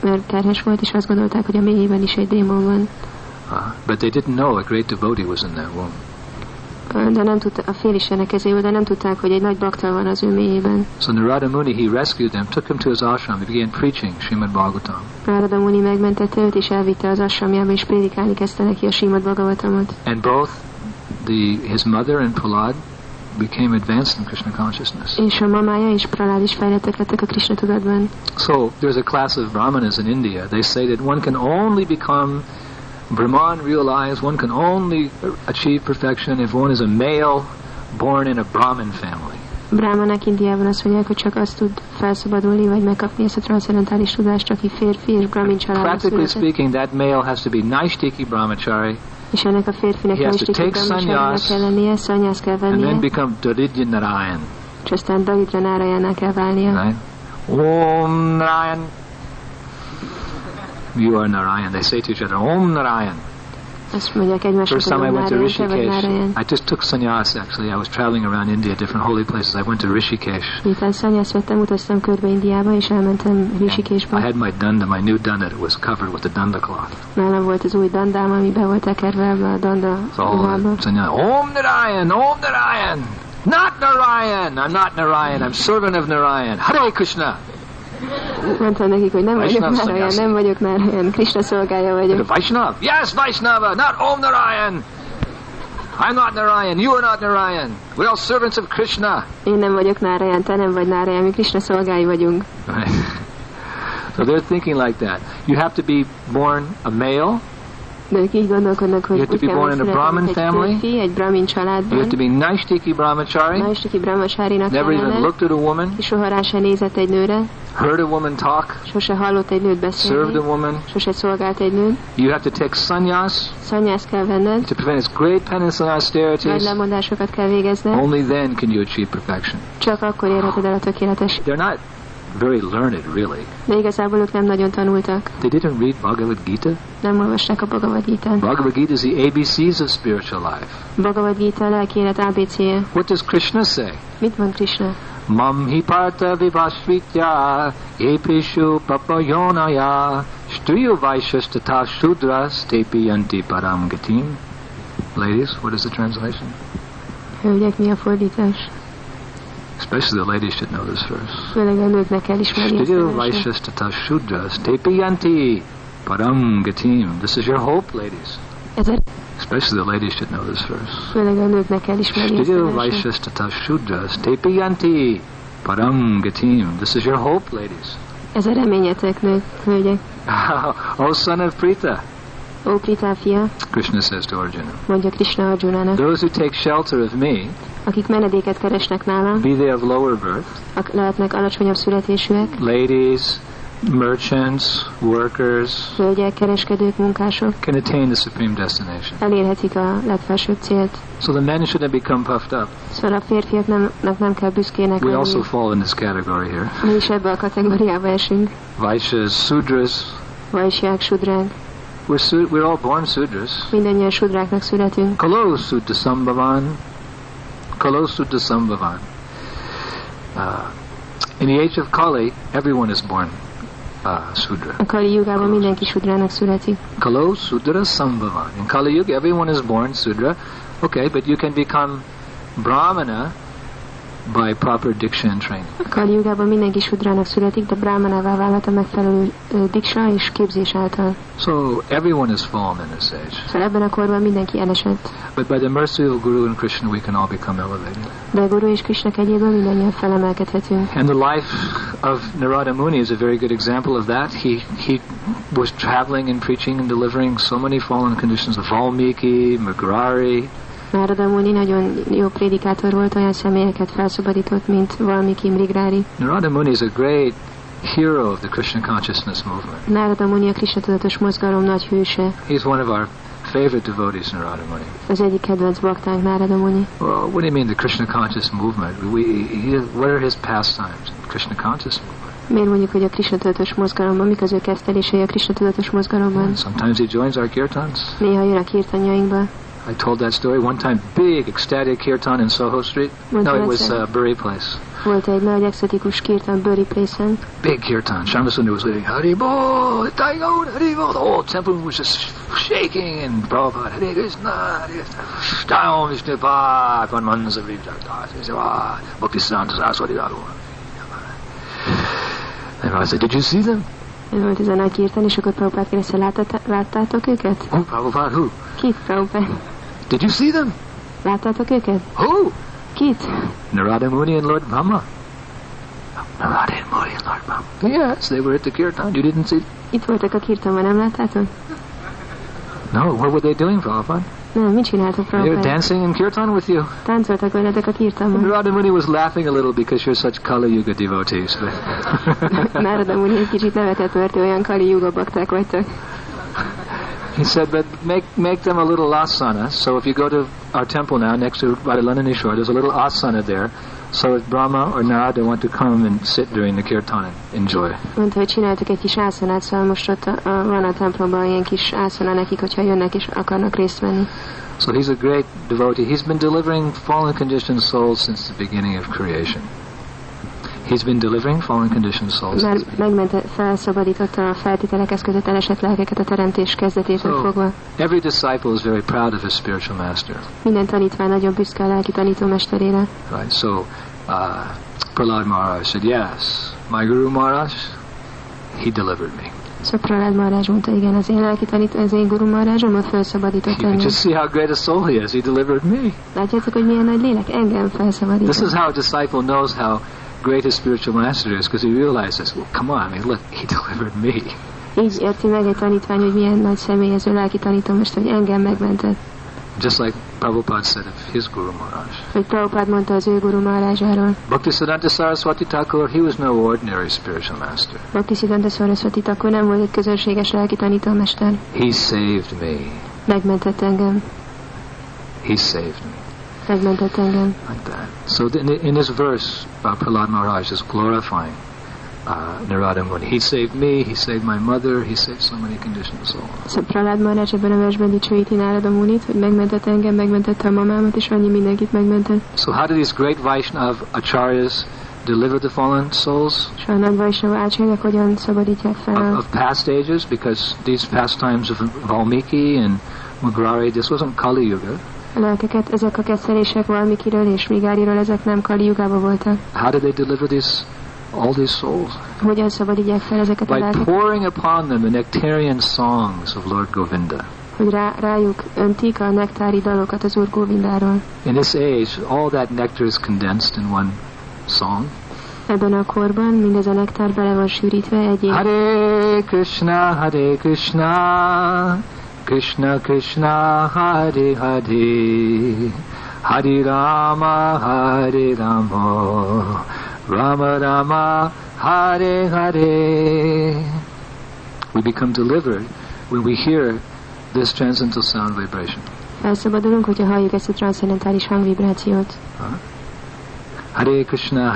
B: mert terhes volt, és azt gondolták, hogy a mélyében is egy démon van.
A: But they didn't know a great devotee was in that womb.
B: De nem tudta, a félistenek kezéből, de nem tudták, hogy egy nagy bakta van az ő mélyében.
A: So Narada Muni, he rescued them, took him to his ashram, he began preaching Srimad Bhagavatam.
B: Narada Muni megmentette őt, és elvitte az ashramjába, és prédikálni kezdte neki a Srimad Bhagavatamot.
A: And both his mother and Prahlad became advanced in Krishna consciousness.
B: És a mamája és Prahlad is fejlettek lettek a Krishna tudatban.
A: So there's a class of brahmanas in India. They say that one can only become Brahman realized, one can only achieve perfection if one is a male born in a Brahmin family.
B: Brahmanak Indiában azt mondják, hogy csak azt tud felszabadulni, vagy megkapni ezt a transzendentális tudást, aki férfi és brahmin családban született.
A: Practically speaking, that male has to be Naishtiki brahmachari.
B: És ennek a férfinek Naishtiki brahmacharinak kell lennie, szanyász kell vennie.
A: And then become Daridya Narayan.
B: És aztán Daridya Narayannak kell válnia.
A: Right? Om Narayan. You are Narayan. They say to each other, Om Narayan.
B: Azt mondják egymásnak,
A: First time I went to Rishikesh, I just took sannyas actually. I was traveling around India, different holy places. I went to Rishikesh.
B: Miután sannyást vettem, utaztam körbe Indiába, és elmentem Rishikeshbe.
A: I had my danda, my new danda, it was covered with the danda cloth.
B: Nálam volt az új dandám, ami be volt tekerve a danda ruhába.
A: Om Narayan, Om Narayan. Not Narayan. I'm not Narayan. I'm servant of Narayan. Hare Krishna.
B: Mondtam nekik, hogy nem vagyok Narayan, nem vagyok Narayan, Krishna szolgája vagyok.
A: Vaishnava? Yes, Vaishnava, not Om Narayan. I'm not Narayan, you are not Narayan. We're all servants of Krishna.
B: Én nem vagyok Narayan, te nem vagy Narayan, mi Krishna szolgái vagyunk.
A: Right. So they're thinking like that. You have to be born a male.
B: De ők így gondolkodnak, hogy
A: you have to be born in a Brahmin family.
B: Férfi, egy Brahmin családban.
A: You have to be Naishtiki brahmachari.
B: Naishtiki brahmacharinak
A: never even looked at a woman.
B: És soha rá se nézett egy nőre.
A: Heard a woman talk.
B: Sose hallott egy nőt beszélni.
A: Served a woman.
B: Sose szolgált egy nőt.
A: You have to take sannyas.
B: Sannyász kell venned.
A: To prevent its great penance and austerities.
B: Nagy lemondásokat kell végezned.
A: Only then can you achieve perfection.
B: Csak akkor érheted el a tökéletes.
A: They're not very learned, really.
B: De igazából ők nem nagyon tanultak.
A: They didn't read Bhagavad Gita.
B: Nem olvasták a Bhagavad Gitát.
A: Bhagavad Gita is the ABCs of spiritual life.
B: Bhagavad Gita a lelki élet ABC-je.
A: What does Krishna say?
B: Mit mond Krishna?
A: Mam hi partha vivasvitya eprishu papayonaya striyo vaishas tatha shudras tepi yanti param gatim. Ladies, what is the translation?
B: Hölgyek, mi a fordítás?
A: Especially the ladies should know this verse.
B: Főleg a nőknek kell ismerni ezt a
A: Striyo vaishas tatha shudras tepi yanti param gatim. This is your hope, ladies. Especially the ladies should know this verse.
B: Főleg a nőknek kell ismerni ezt a
A: Striyo vaishas tatha shudras tepi yanti param gatim. This is your hope, ladies.
B: Ez a reményetek, nők, hölgyek.
A: O son of Prita.
B: Ó, Prita fia.
A: Krishna says to Arjuna.
B: Mondja Krishna Arjunának.
A: Those who take shelter of me.
B: Akik menedéket keresnek nálam.
A: Be they of lower birth.
B: Lehetnek alacsonyabb születésűek.
A: Ladies, merchants, workers.
B: Hölgyek, kereskedők, munkások.
A: Can attain the supreme destination.
B: Elérhetik a legfelsőbb célt.
A: So the men shouldn't become puffed up.
B: Szóval a férfiaknak nem kell büszkének lenni.
A: We also fall in this category here.
B: Mi is ebbe a kategóriába esünk.
A: Vaishyas, Sudras.
B: Vaishyák, Sudrák.
A: We're all born Sudras.
B: Mindannyian Sudráknak születünk.
A: Kalo Sudra Sambhavan. Kalo Sudra Sambhavan. In the age of Kali, everyone is born Sudra.
B: A Kali Yugában mindenki Sudrának születik.
A: Kalo Sudra Sambhavan. In Kali Yuga, everyone is born Sudra. Okay, but you can become Brahmana by proper diksha and training.
B: A Kali Yugában mindenki Sudrának születik, de Brahmanává válhat a megfelelő diksha és képzés által.
A: So everyone is fallen in this age.
B: Szóval ebben a korban mindenki elesett.
A: But by the mercy of Guru and Krishna, we can all become elevated.
B: De a Guru és Krishna kegyéből mindannyian felemelkedhetünk.
A: And the life of Narada Muni is a very good example of that. He was traveling and preaching and delivering so many fallen conditions of Valmiki, Magrari.
B: Narada Muni nagyon jó prédikátor volt, olyan személyeket felszabadított, mint Valmiki, Mrigrári.
A: Narada Muni is a great hero of the Krishna consciousness movement.
B: Narada Muni a Krishna tudatos mozgalom nagy hőse.
A: He's one of our favorite devotees, Narada Muni.
B: Az egyik kedvenc baktánk Narada Muni.
A: Well, what do you mean the Krishna conscious movement? What are his pastimes in the Krishna conscious movement?
B: Miért mondjuk, hogy a Krishna tudatos mozgalomban, mik az ő kezdtelései a Krishna tudatos mozgalomban?
A: Sometimes he joins our kirtans.
B: Néha jön a kirtanjainkba.
A: I told that story one time. Big ecstatic kirtan in Soho Street. No, it was Bury Place.
B: Volt egy nagy exotikus kirtan Bury Place-en.
A: Big kirtan. Shamsundar was leading. Haribo, Taigaur, Haribo. The whole temple was just shaking, and Prabhupada, Hare Krishna, Hare Krishna, Jai Vishnu Pad, one man's of Bhaktisiddhanta Saraswati Thakur. And I said, did you see them?
B: Ez volt ez a nagy kirtan, és akkor Prabhupád kérdezte, láttátok őket?
A: Oh, Prabhupada, who?
B: Kit, Prabhupád?
A: Did you see them?
B: Láttátok őket?
A: Who?
B: Kit?
A: Narada Muni and Lord Brahma. Narada Muni and Lord Brahma. Yes, they were at the kirtan. You didn't see them?
B: Itt voltak a kirtanban, nem láttátok?
A: No, what were they doing, Prabhupada?
B: Nem, mit csináltak,
A: They were
B: Prabhupád?
A: dancing in kirtan with you.
B: Táncoltak veletek a kirtanban.
A: Narada Muni was laughing a little because you're such Kali Yuga devotees.
B: Narada Muni egy kicsit nevetett, mert olyan Kali Yuga bakták vagytok.
A: He said, but make them a little asana. So if you go to our temple now, next to Radhalanani Shore, there's a little asana there. So if Brahma or Narada want to come and sit during the kirtan and enjoy.
B: Mondta, hogy csináltak egy kis ászanát, szóval most ott van a templomban ilyen kis ászana nekik, hogyha jönnek és akarnak részt venni.
A: So he's a great devotee. He's been delivering fallen conditioned souls since the beginning of creation. He's been delivering fallen conditioned souls.
B: Már felszabadította a feltételekhez között elesett lelkeket a teremtés kezdetétől fogva.
A: Every disciple is very proud of his spiritual master.
B: Minden tanítvány nagyon büszke a lelki tanítómesterére.
A: Right. So Prahlad Maharaj said, yes, my Guru Maharaj, he delivered me.
B: Szóval Prahlad Maharaj mondta, igen, az én lelki tanító, az én Guru Maharajom ott felszabadított
A: You can
B: engem.
A: just see how great a soul he is. He delivered me.
B: Látjátok, hogy milyen nagy lélek? Engem felszabadított.
A: This is how a disciple knows how great his spiritual master is, because he realizes, well, come on, I mean, look, he delivered me.
B: Így érti meg egy tanítvány, hogy milyen nagy személy ez a lelki tanítómester, hogy engem megmentett.
A: Just like Prabhupada said of his Guru Maharaj.
B: Hogy Prabhupada mondta az ő Guru Maharajról.
A: Bhaktisiddhanta Saraswati Thakur, he was no ordinary spiritual master.
B: Bhaktisiddhanta Saraswati Thakur nem volt egy közönséges lelki tanítómester.
A: He saved me.
B: Megmentett engem.
A: He saved me.
B: Megmentett engem.
A: Like that. So in this verse, Prahlad Maharaj is glorifying Narada Muni. He saved me, he saved my mother, he saved so many conditioned souls.
B: Szóval Prahlad Maharaj ebben a versben dicsőíti Narada Munit, hogy megmentett engem, megmentette a mamámat, és annyi mindenkit megmentett.
A: So how do these great Vaishnava acharyas deliver the fallen souls?
B: És a nagy Vaishnava ácsáryák hogyan szabadítják fel
A: Of past ages, because these pastimes of Valmiki and Mugrari, this wasn't Kali Yuga.
B: a lelkeket? Ezek a kettelések Valmikiről és Migariról, ezek nem Kali Jugában voltak.
A: How did they deliver all these souls?
B: Hogyan szabadítják fel ezeket a
A: By
B: lelkeket?
A: pouring upon them the nectarian songs of Lord Govinda.
B: Hogy rájuk öntik a nektári dalokat az Úr Govindáról.
A: In this age, all that nectar is condensed in one song.
B: Ebben a korban mindez a nektár bele van sűrítve egy
A: Hare Krishna, Krishna Krishna, Hare Hare, Hare Rama, Rama Rama, Hare Hare. We become delivered when we hear this transcendental sound vibration.
B: Felszabadulunk, hogyha halljuk ezt a transzcendentális hangvibrációt.
A: Hare Krishna,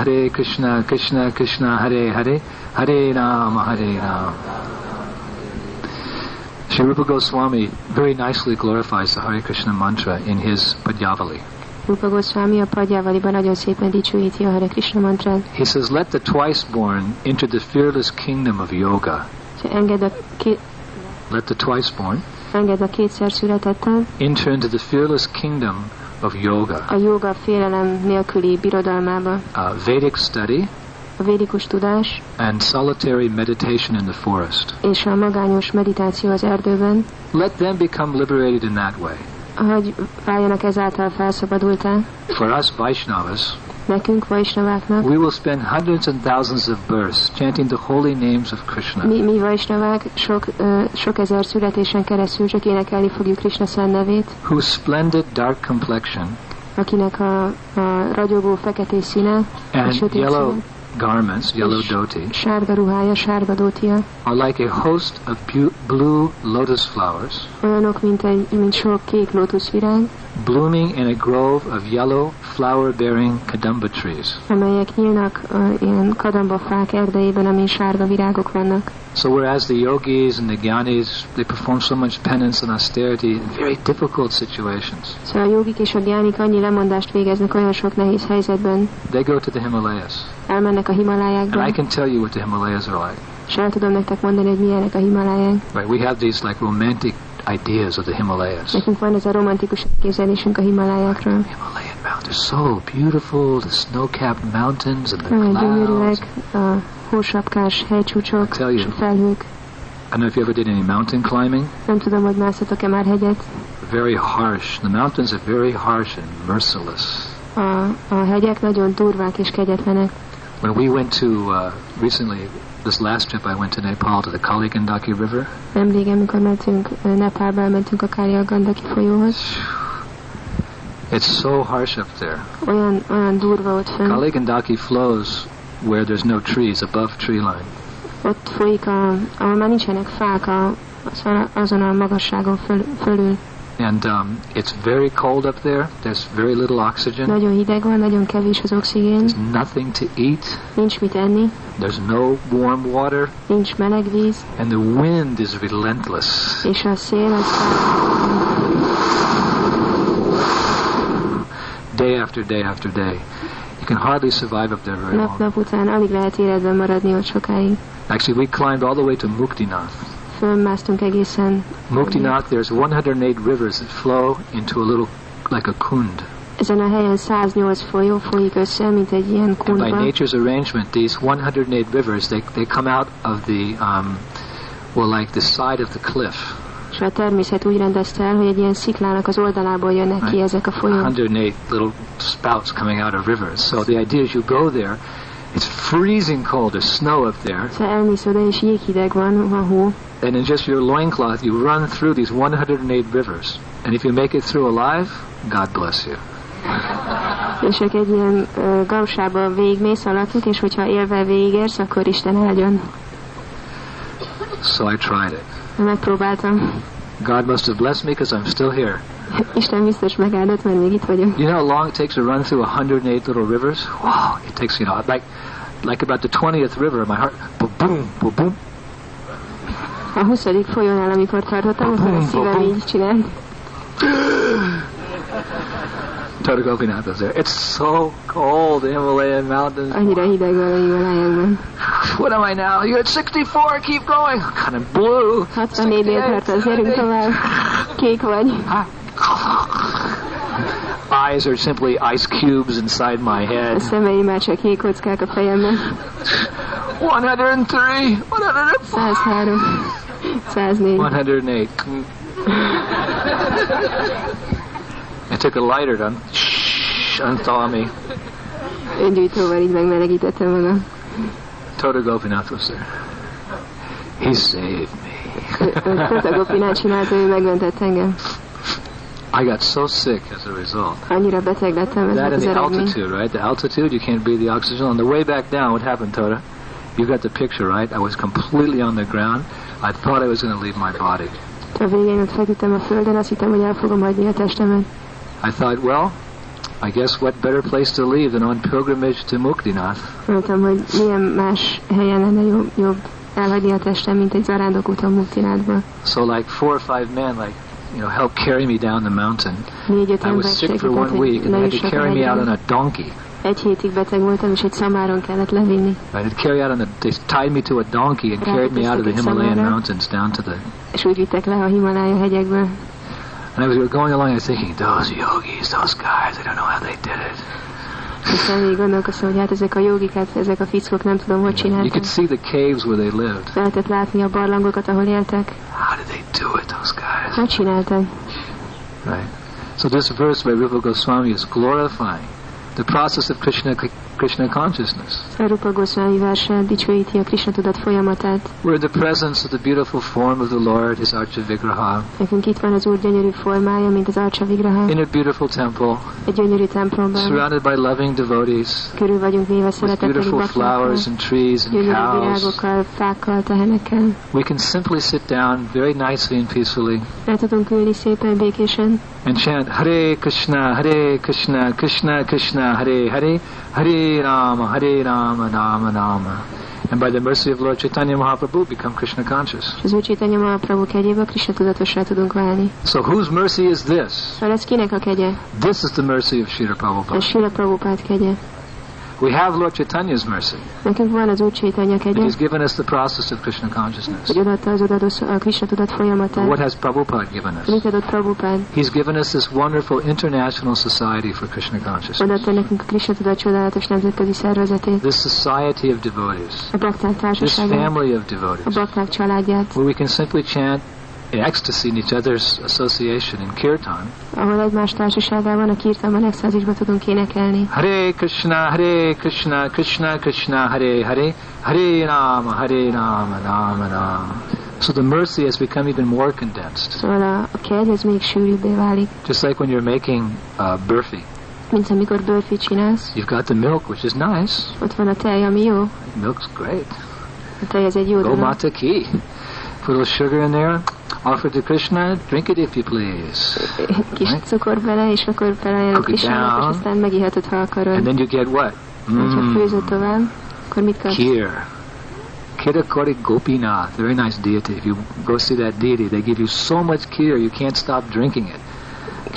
A: Krishna Krishna, Hare Hare, Hare Rama, Hare Rama. Sri Rupa Goswami very nicely glorifies the Hare Krishna mantra in his Padyavali.
B: Rupa Goswami a Padyavaliban nagyon szépen dicsőíti a Hare Krishna mantrát.
A: He says, let the twice born enter the fearless kingdom of yoga. Let the twice born
B: engedd a kétszer születettel
A: enter into the fearless kingdom of yoga.
B: A joga félelem nélküli birodalmába.
A: Vedic study
B: a védikus tudás
A: and solitary meditation in the forest.
B: És a magányos meditáció az erdőben.
A: Let them become liberated in that way.
B: Hogy váljanak ezáltal felszabadultá.
A: For us Vaishnavas,
B: nekünk Vaisnaváknak,
A: we will spend hundreds and thousands of births chanting the holy names of Krishna.
B: Mi Vaisnavák sok ezer születésen keresztül csak énekelni fogjuk Krishna szent nevét.
A: Whose splendid dark complexion,
B: akinek a ragyogó feketés színe,
A: and yellow garments, yellow dhoti,
B: sárga ruhája, sárga dótia,
A: are like a host of blue lotus flowers,
B: olyanok, mint sok kék lótuszvirág,
A: blooming in a grove of yellow, flower-bearing kadamba trees.
B: Amelyek nyílnak ilyen kadamba fák erdejében, amin sárga virágok vannak.
A: So whereas the yogis and the gyanis, they perform so much penance and austerity in very difficult situations.
B: Szóval a jogik és a gyánik annyi lemondást végeznek olyan sok nehéz helyzetben.
A: They go to the Himalayas.
B: Elmennek a Himalájákba.
A: And I can tell you what the Himalayas are like.
B: És el tudom nektek mondani, hogy milyenek a Himaláják.
A: Right, we have these like romantic ideas of the Himalayas.
B: Nekünk van ez a romantikus elképzelésünk a Himalájákról.
A: Himalayan mountains, so beautiful, the snow-capped mountains and the clouds.
B: Gyönyörűek a hósapkás hegycsúcsok és a felhők.
A: I don't know if you ever did any mountain climbing.
B: Nem tudom, hogy mászotok-e már hegyet.
A: Very harsh. The mountains are very harsh and merciless.
B: A hegyek nagyon durvák és kegyetlenek.
A: When we went to recently, this last trip I went to Nepal to the Kali-Gandaki River.
B: Nemrégen, amikor mentünk Nepálba, mentünk a Kali-Gandaki folyóhoz.
A: It's so harsh up there.
B: Olyan durva ott fönn.
A: Kali-Gandaki flows where there's no trees, above tree line.
B: Ott folyik, ahol már nincsenek fák azon a magasságon fölül.
A: And it's very cold up there. There's very little oxygen.
B: Nagyon hideg van, nagyon kevés az oxigén.
A: There's nothing to eat.
B: Nincs mit enni.
A: There's no warm water.
B: Nincs meleg víz.
A: And the wind is relentless.
B: És a szél az
A: day after day after day. You can hardly survive up there very long.
B: Nap után alig lehet életben maradni ott sokáig.
A: Actually, we climbed all the way to Muktinath.
B: Fölmásztunk egészen.
A: Muktinath, there's 108 rivers that flow into a little, like a kund.
B: Ezen a helyen 108 folyó folyik össze, mint egy ilyen kundba.
A: By nature's arrangement, these 108 rivers, they come out of the, like the side of the cliff.
B: És a természet úgy rendezte el, hogy egy ilyen sziklának az oldalából jönnek ki ezek a folyók.
A: 108 little spouts coming out of rivers. So the idea is you go there, it's freezing cold, there's snow up there.
B: Szóval elmész oda, és jéghideg van hó.
A: And in just your loincloth, you run through these 108 rivers. And if you make it through alive, God bless you.
B: És csak egy ilyen gausába végigmész alattuk, és hogyha élve végigérsz, akkor Isten áldjon.
A: So I tried it.
B: Megpróbáltam.
A: God must have blessed me because I'm still here.
B: Isten biztos megáldott, mert még itt vagyok.
A: You know how long it takes to run through 108 little rivers? Wow, it takes, like about the 20th river, my heart, boom, boom, boom.
B: A 20. folyónál, amikor tartottam, akkor a szívem így csinált.
A: Total Gopinath was there. It's so cold, the Himalayan mountains.
B: Annyira hideg van a Himalájákban.
A: What am I now? You're at 64, keep going. Kind of blue.
B: 64-nél tartasz, gyerünk tovább. Kék vagy.
A: Eyes are simply ice cubes inside my head.
B: A szemei már csak jégkockák a fejemben.
A: 103,
B: 103, 104.
A: 108. I took a lighter to unthaw me.
B: Öngyújtóval így megmelegítettem magam.
A: Total Gopinath was there. He saved me.
B: Total Gopinath csinálta, ő megmentett engem.
A: I got so sick as a result.
B: Annyira beteg lettem, ez
A: that
B: az
A: and the
B: eredmény.
A: altitude, right? The altitude, you can't breathe the oxygen. On the way back down, what happened, Tota? You got the picture, right? I was completely on the ground. I thought I was going to leave my body.
B: A végén ott feküdtem a földön, azt hittem, hogy el fogom hagyni a testemet.
A: I thought, well, I guess what better place to leave than on pilgrimage to Muktinath.
B: Mondtam, hogy milyen más helyen lenne jobb elhagyni a testem, mint egy zarándokúton Muktinathba.
A: So like 4 or 5 men, helped carry me down the mountain.
B: 4-5
A: I was sick for 1 week, and they had to carry me out on a donkey.
B: Egy hétig beteg voltam, és egy szamáron kellett levinni.
A: They tied me to a donkey and carried me out of the Himalayan mountains down to the...
B: És úgy vittek le a Himalája hegyekből.
A: And I was going along, I was thinking, those yogis, those guys, I don't know how they did it.
B: Aztán így gondolkoztam, hogy hát ezek a jogikát, ezek a fickók, nem tudom, hogy csináltak.
A: You could see the caves where they lived.
B: Lehetett látni a barlangokat, ahol éltek.
A: How did they do it, those guys?
B: Hogy csináltak?
A: Right. So this verse by Rupa Goswami is glorifying the process of Krishna consciousness.
B: Rupa Goswami verse dicsőíti a Krishna tudat folyamatát.
A: We're in the presence of the beautiful form of the Lord, his Archa Vigraha.
B: Nekünk itt van az Úr gyönyörű formája, mint az Archa Vigraha.
A: In a beautiful temple.
B: Egy gyönyörű templomban.
A: Surrounded by loving devotees.
B: Körül vagyunk véve szereteteli
A: beautiful flowers and trees and cows.
B: Virágokkal, fákkal, tehenekkel.
A: We can simply sit down very nicely and peacefully.
B: El tudunk ülni szépen, békésen.
A: And chant Hare Krishna, Krishna Krishna, Hare Hare, Hare Rama, Rama Rama. And by the mercy of Lord Chaitanya Mahaprabhu become Krishna conscious.
B: Az Úr Chaitanya Mahaprabhu kegyéből Krishna tudatosra tudunk válni.
A: So whose mercy is this?
B: Szóval ez kinek a kegye?
A: This is the mercy of Srila Prabhupada.
B: Ez Srila Prabhupád kegye.
A: We have Lord Chaitanya's mercy.
B: Nekünk van az Úr Chaitanya kegye.
A: He's given us the process of Krishna consciousness.
B: Hogy odaadta a Krishna tudat folyamatát.
A: What has Prabhupada given us?
B: Mit adott Prabhupád?
A: He's given us this wonderful international society for Krishna consciousness.
B: Odaadta nekünk a Krishna tudat csodálatos nemzetközi szervezetét.
A: This society of devotees.
B: A bakták társaságát.
A: This family of devotees.
B: A bakták családját.
A: Where we can simply chant ecstasy in each other's association in kirtan.
B: Ahol egymás társaságában a kirtanban extázisba tudunk énekelni.
A: Hare Krishna, Krishna Krishna, Hare Hare, Hare Rama, Rama Rama. So the mercy has become even more condensed.
B: Szóval a kegy ez még sűrűbbé válik.
A: Just like when you're making burfi.
B: Mint amikor burfit csinálsz.
A: You've got the milk, which is nice.
B: Ott van a tej, ami jó.
A: Milk's great.
B: A tej ez egy jó dolog.
A: Gomata ki. Put a little sugar in there. Offer to Krishna, drink it if you please.
B: Kis cukor bele, és akkor felajánlod Krishnának, és aztán megihetod, ha akarod.
A: And then you get what?
B: Ha főzöd tovább, akkor mit kapsz?
A: Kheer. Kirakori Gopinath, very nice deity. If you go see that deity, they give you so much kheer you can't stop drinking it.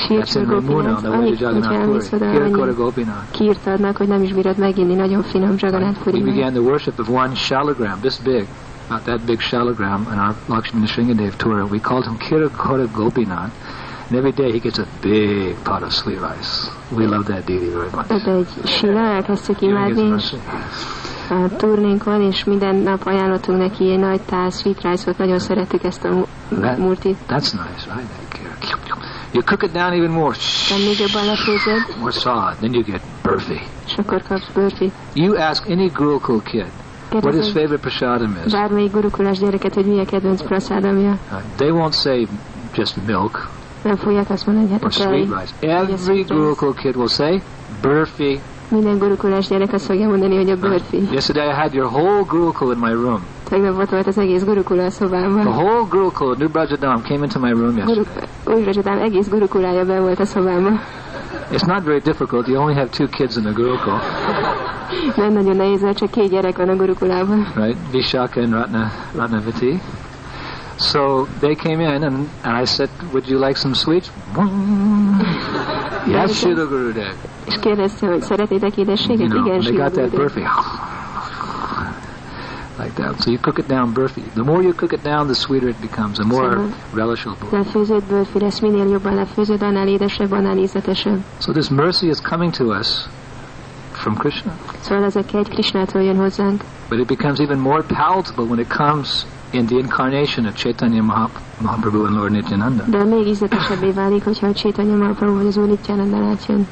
A: That's in Ramuna, the way to Jagannath Puri. Kirakori Gopinath.
B: Kheert adnak, hogy nem is bírod meginni, nagyon finom Jagannath Puri.
A: We began the worship of one shalagram, this big. Not that big shalagram on our Lakshmi Nrsingadev tour. We called him Kirakora Gopinath. And every day he gets a big pot of sweet rice. We love that deity very much.
B: Ez egy sila, elkezdtük imádni. A turnénkon, és minden nap ajánlottunk neki egy nagy tál sweet rice-ot. Nagyon szerettük ezt a murtit.
A: That's nice, right? You cook it down even more.
B: Még jobban lefőzöd.
A: More solid. Then you get burfi.
B: És akkor kapsz burfi.
A: You ask any Gurukul kid what his favorite prasadam is.
B: Bármelyik gurukulás gyereket, hogy mi a kedvenc prasadamja.
A: They won't say just milk.
B: Nem fogják azt mondani, hogy hát a tej.
A: Every Gurukul kid will say burfi.
B: Minden gurukulás gyerek azt fogja mondani, hogy a burfi.
A: Yesterday I had your whole Gurukul in my room.
B: Tegnap ott volt az egész gurukula a szobámban.
A: The whole Gurukul, New Brajadam, came into my room yesterday.
B: Új Brajadam egész gurukulája be volt a szobámban.
A: It's not very difficult. You only have 2 kids in the Gurukul.
B: Nem nagyon nehéz, mert csak 2 gyerek van a gurukulában.
A: Right, Vishaka and Ratnavati. So they came in and I said, would you like some sweets? Yes, srilagurudeva.
B: És kérdezte, hogy szeretnétek édességet? Igen,
A: they got that burfi. Like that. So you cook it down burfi. The more you cook it down, the sweeter it becomes, the more relishable.
B: Lefőzött burfi lesz, minél jobban lefőzöd, annál édesebb, annál ízletesebb.
A: So this mercy is coming to us from Krishna.
B: Szóval ez a kegy Krishnától jön hozzánk.
A: But it becomes even more palatable when it comes in the incarnation of Chaitanya Mahaprabhu and Lord Nityananda.
B: De még ízletesebbé válik, hogyha a Chaitanya Mahaprabhu vagy az Úr Nityananda átjön.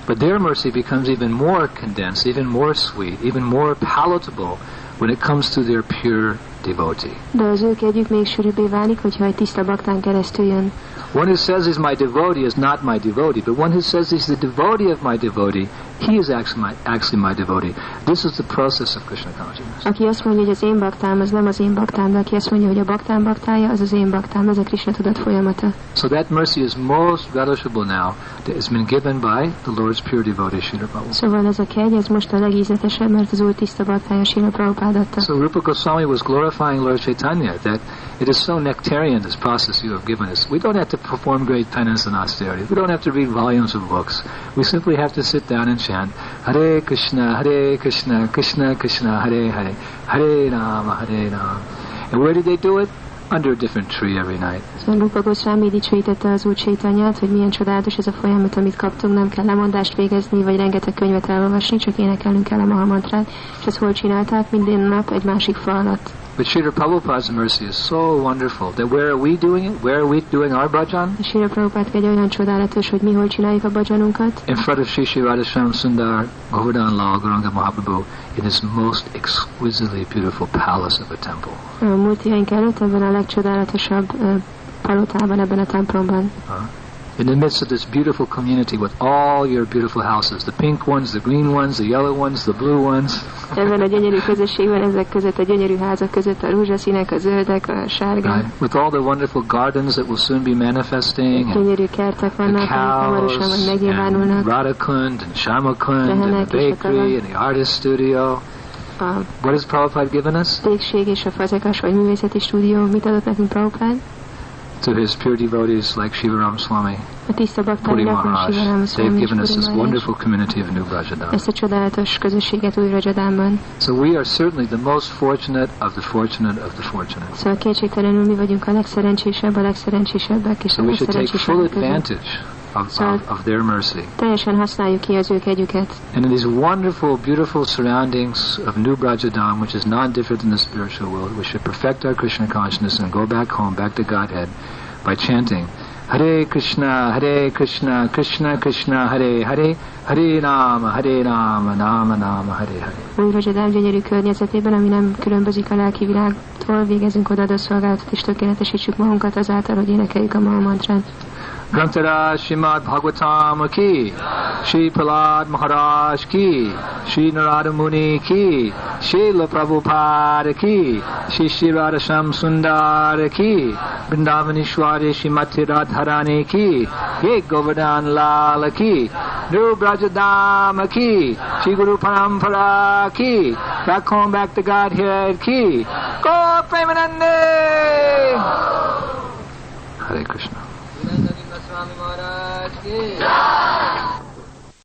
A: But their mercy becomes even more condensed, even more sweet, even more palatable when it comes to their pure devotee.
B: De az ő kegyük még sűrűbbé válik, hogyha egy tiszta baktán keresztül jön.
A: One who says he's my devotee is not my devotee, but one who says he's the devotee of my devotee, he is actually my devotee. This is the process of Krishna consciousness.
B: Aki azt mondja, hogy az én baktám, az nem az én baktám, de aki azt mondja, hogy a baktám baktája, az az én baktám, ez a Krishna tudat folyamata.
A: So that mercy is most relishable now that has been given by the Lord's pure devotee, Srila Prabhupada.
B: Szóval ez a kegy, ez most a legízletesebb, mert az Úr tiszta baktája, Srila Prabhupada adta.
A: So Rupa Goswami was glorifying Lord Chaitanya that it is so nectarian, this process you have given us. We don't have to perform great penance and austerity. We don't have to read volumes of books. We simply have to sit down and chant Hare Krishna, Krishna Krishna, Hare Hare, Hare Rama, Hare Rama. And where did they do it? Under a different tree every night.
B: Szóval Rupa Goswami dicsőítette az Úr Chaitanyát, hogy milyen csodálatos ez a folyamat, amit kaptunk, nem kell lemondást végezni, vagy rengeteg könyvet elolvasni, csak énekelnünk kell a Mahamantrát, és ezt hol csinálták? Minden nap egy másik fa alatt.
A: But Srila Prabhupada's mercy is so wonderful that where are we doing it? Where are we doing our bhajan?
B: Srila Prabhupada egy olyan csodálatos, hogy mi hol csináljuk a bhajanunkat.
A: In front of Shri Radhasham Sundar Govardhan Lal Gauranga Mahaprabhu in his most exquisitely beautiful palace of a temple.
B: A múltihaink előtt ebben a legcsodálatosabb palotában, ebben a templomban.
A: In the midst of this beautiful community with all your beautiful houses, the pink ones, the green ones, the yellow ones, the blue ones.
B: Ebben a gyönyörű közösségben, ezek között, a gyönyörű házak között, a rózsaszínek, a zöldek, a sárgák.
A: Right? With all the wonderful gardens that will soon be manifesting.
B: Gyönyörű kertek vannak, amik hamarosan majd megnyilvánulnak.
A: Radhakund and Shamakund and the bakery and the artist studio. What has Prabhupada given us?
B: Pékség és a fazekas vagy művészeti stúdió. Mit adott nekünk Prabhupada?
A: To his pure devotees like Shivaram Swami,
B: a tiszta
A: Puri
B: baktáinak,
A: Maharaj, they've given us this wonderful community of New Brajadam.
B: Ezt a csodálatos közösséget új Brajadamban.
A: So we are certainly the most fortunate of the fortunate of the fortunate.
B: Szóval kétségtelenül mi vagyunk a legszerencsésebbek és
A: so
B: a
A: we should take full
B: legszerencsésebbek
A: advantage of their mercy.
B: Teljesen használjuk ki az ő kegyüket.
A: And in these wonderful, beautiful surroundings of New Brajadam, which is not different than the spiritual world, we should perfect our Krishna consciousness and go back home, back to Godhead, by chanting Hare Krishna, Krishna Krishna, Hare Hare, Hare Rama, Nama Nama, Hare Hare.
B: Új Brajadam gyönyörű környezetében, ami nem különbözik a lelki világtól, végezzünk odaadó szolgálatot és tökéletesítsük magunkat azáltal, hogy énekeljük a Maha mantrát.
A: Grantara Srimad Bhagavatam ki, Shri Prahlad Maharaj ki, Shri Narada Muni ki, Srila Prabhupada ki, Shri Radhasham Sundar ki, Vrindavanishwari Srimati Radharani ki, Ye Govardhan Lal ki, New Brajadam ki, Shri Guru Parampara ki, back home, back to Godhead ki, Go Premanande! Hare Krishna.
C: Swami Maharaj ki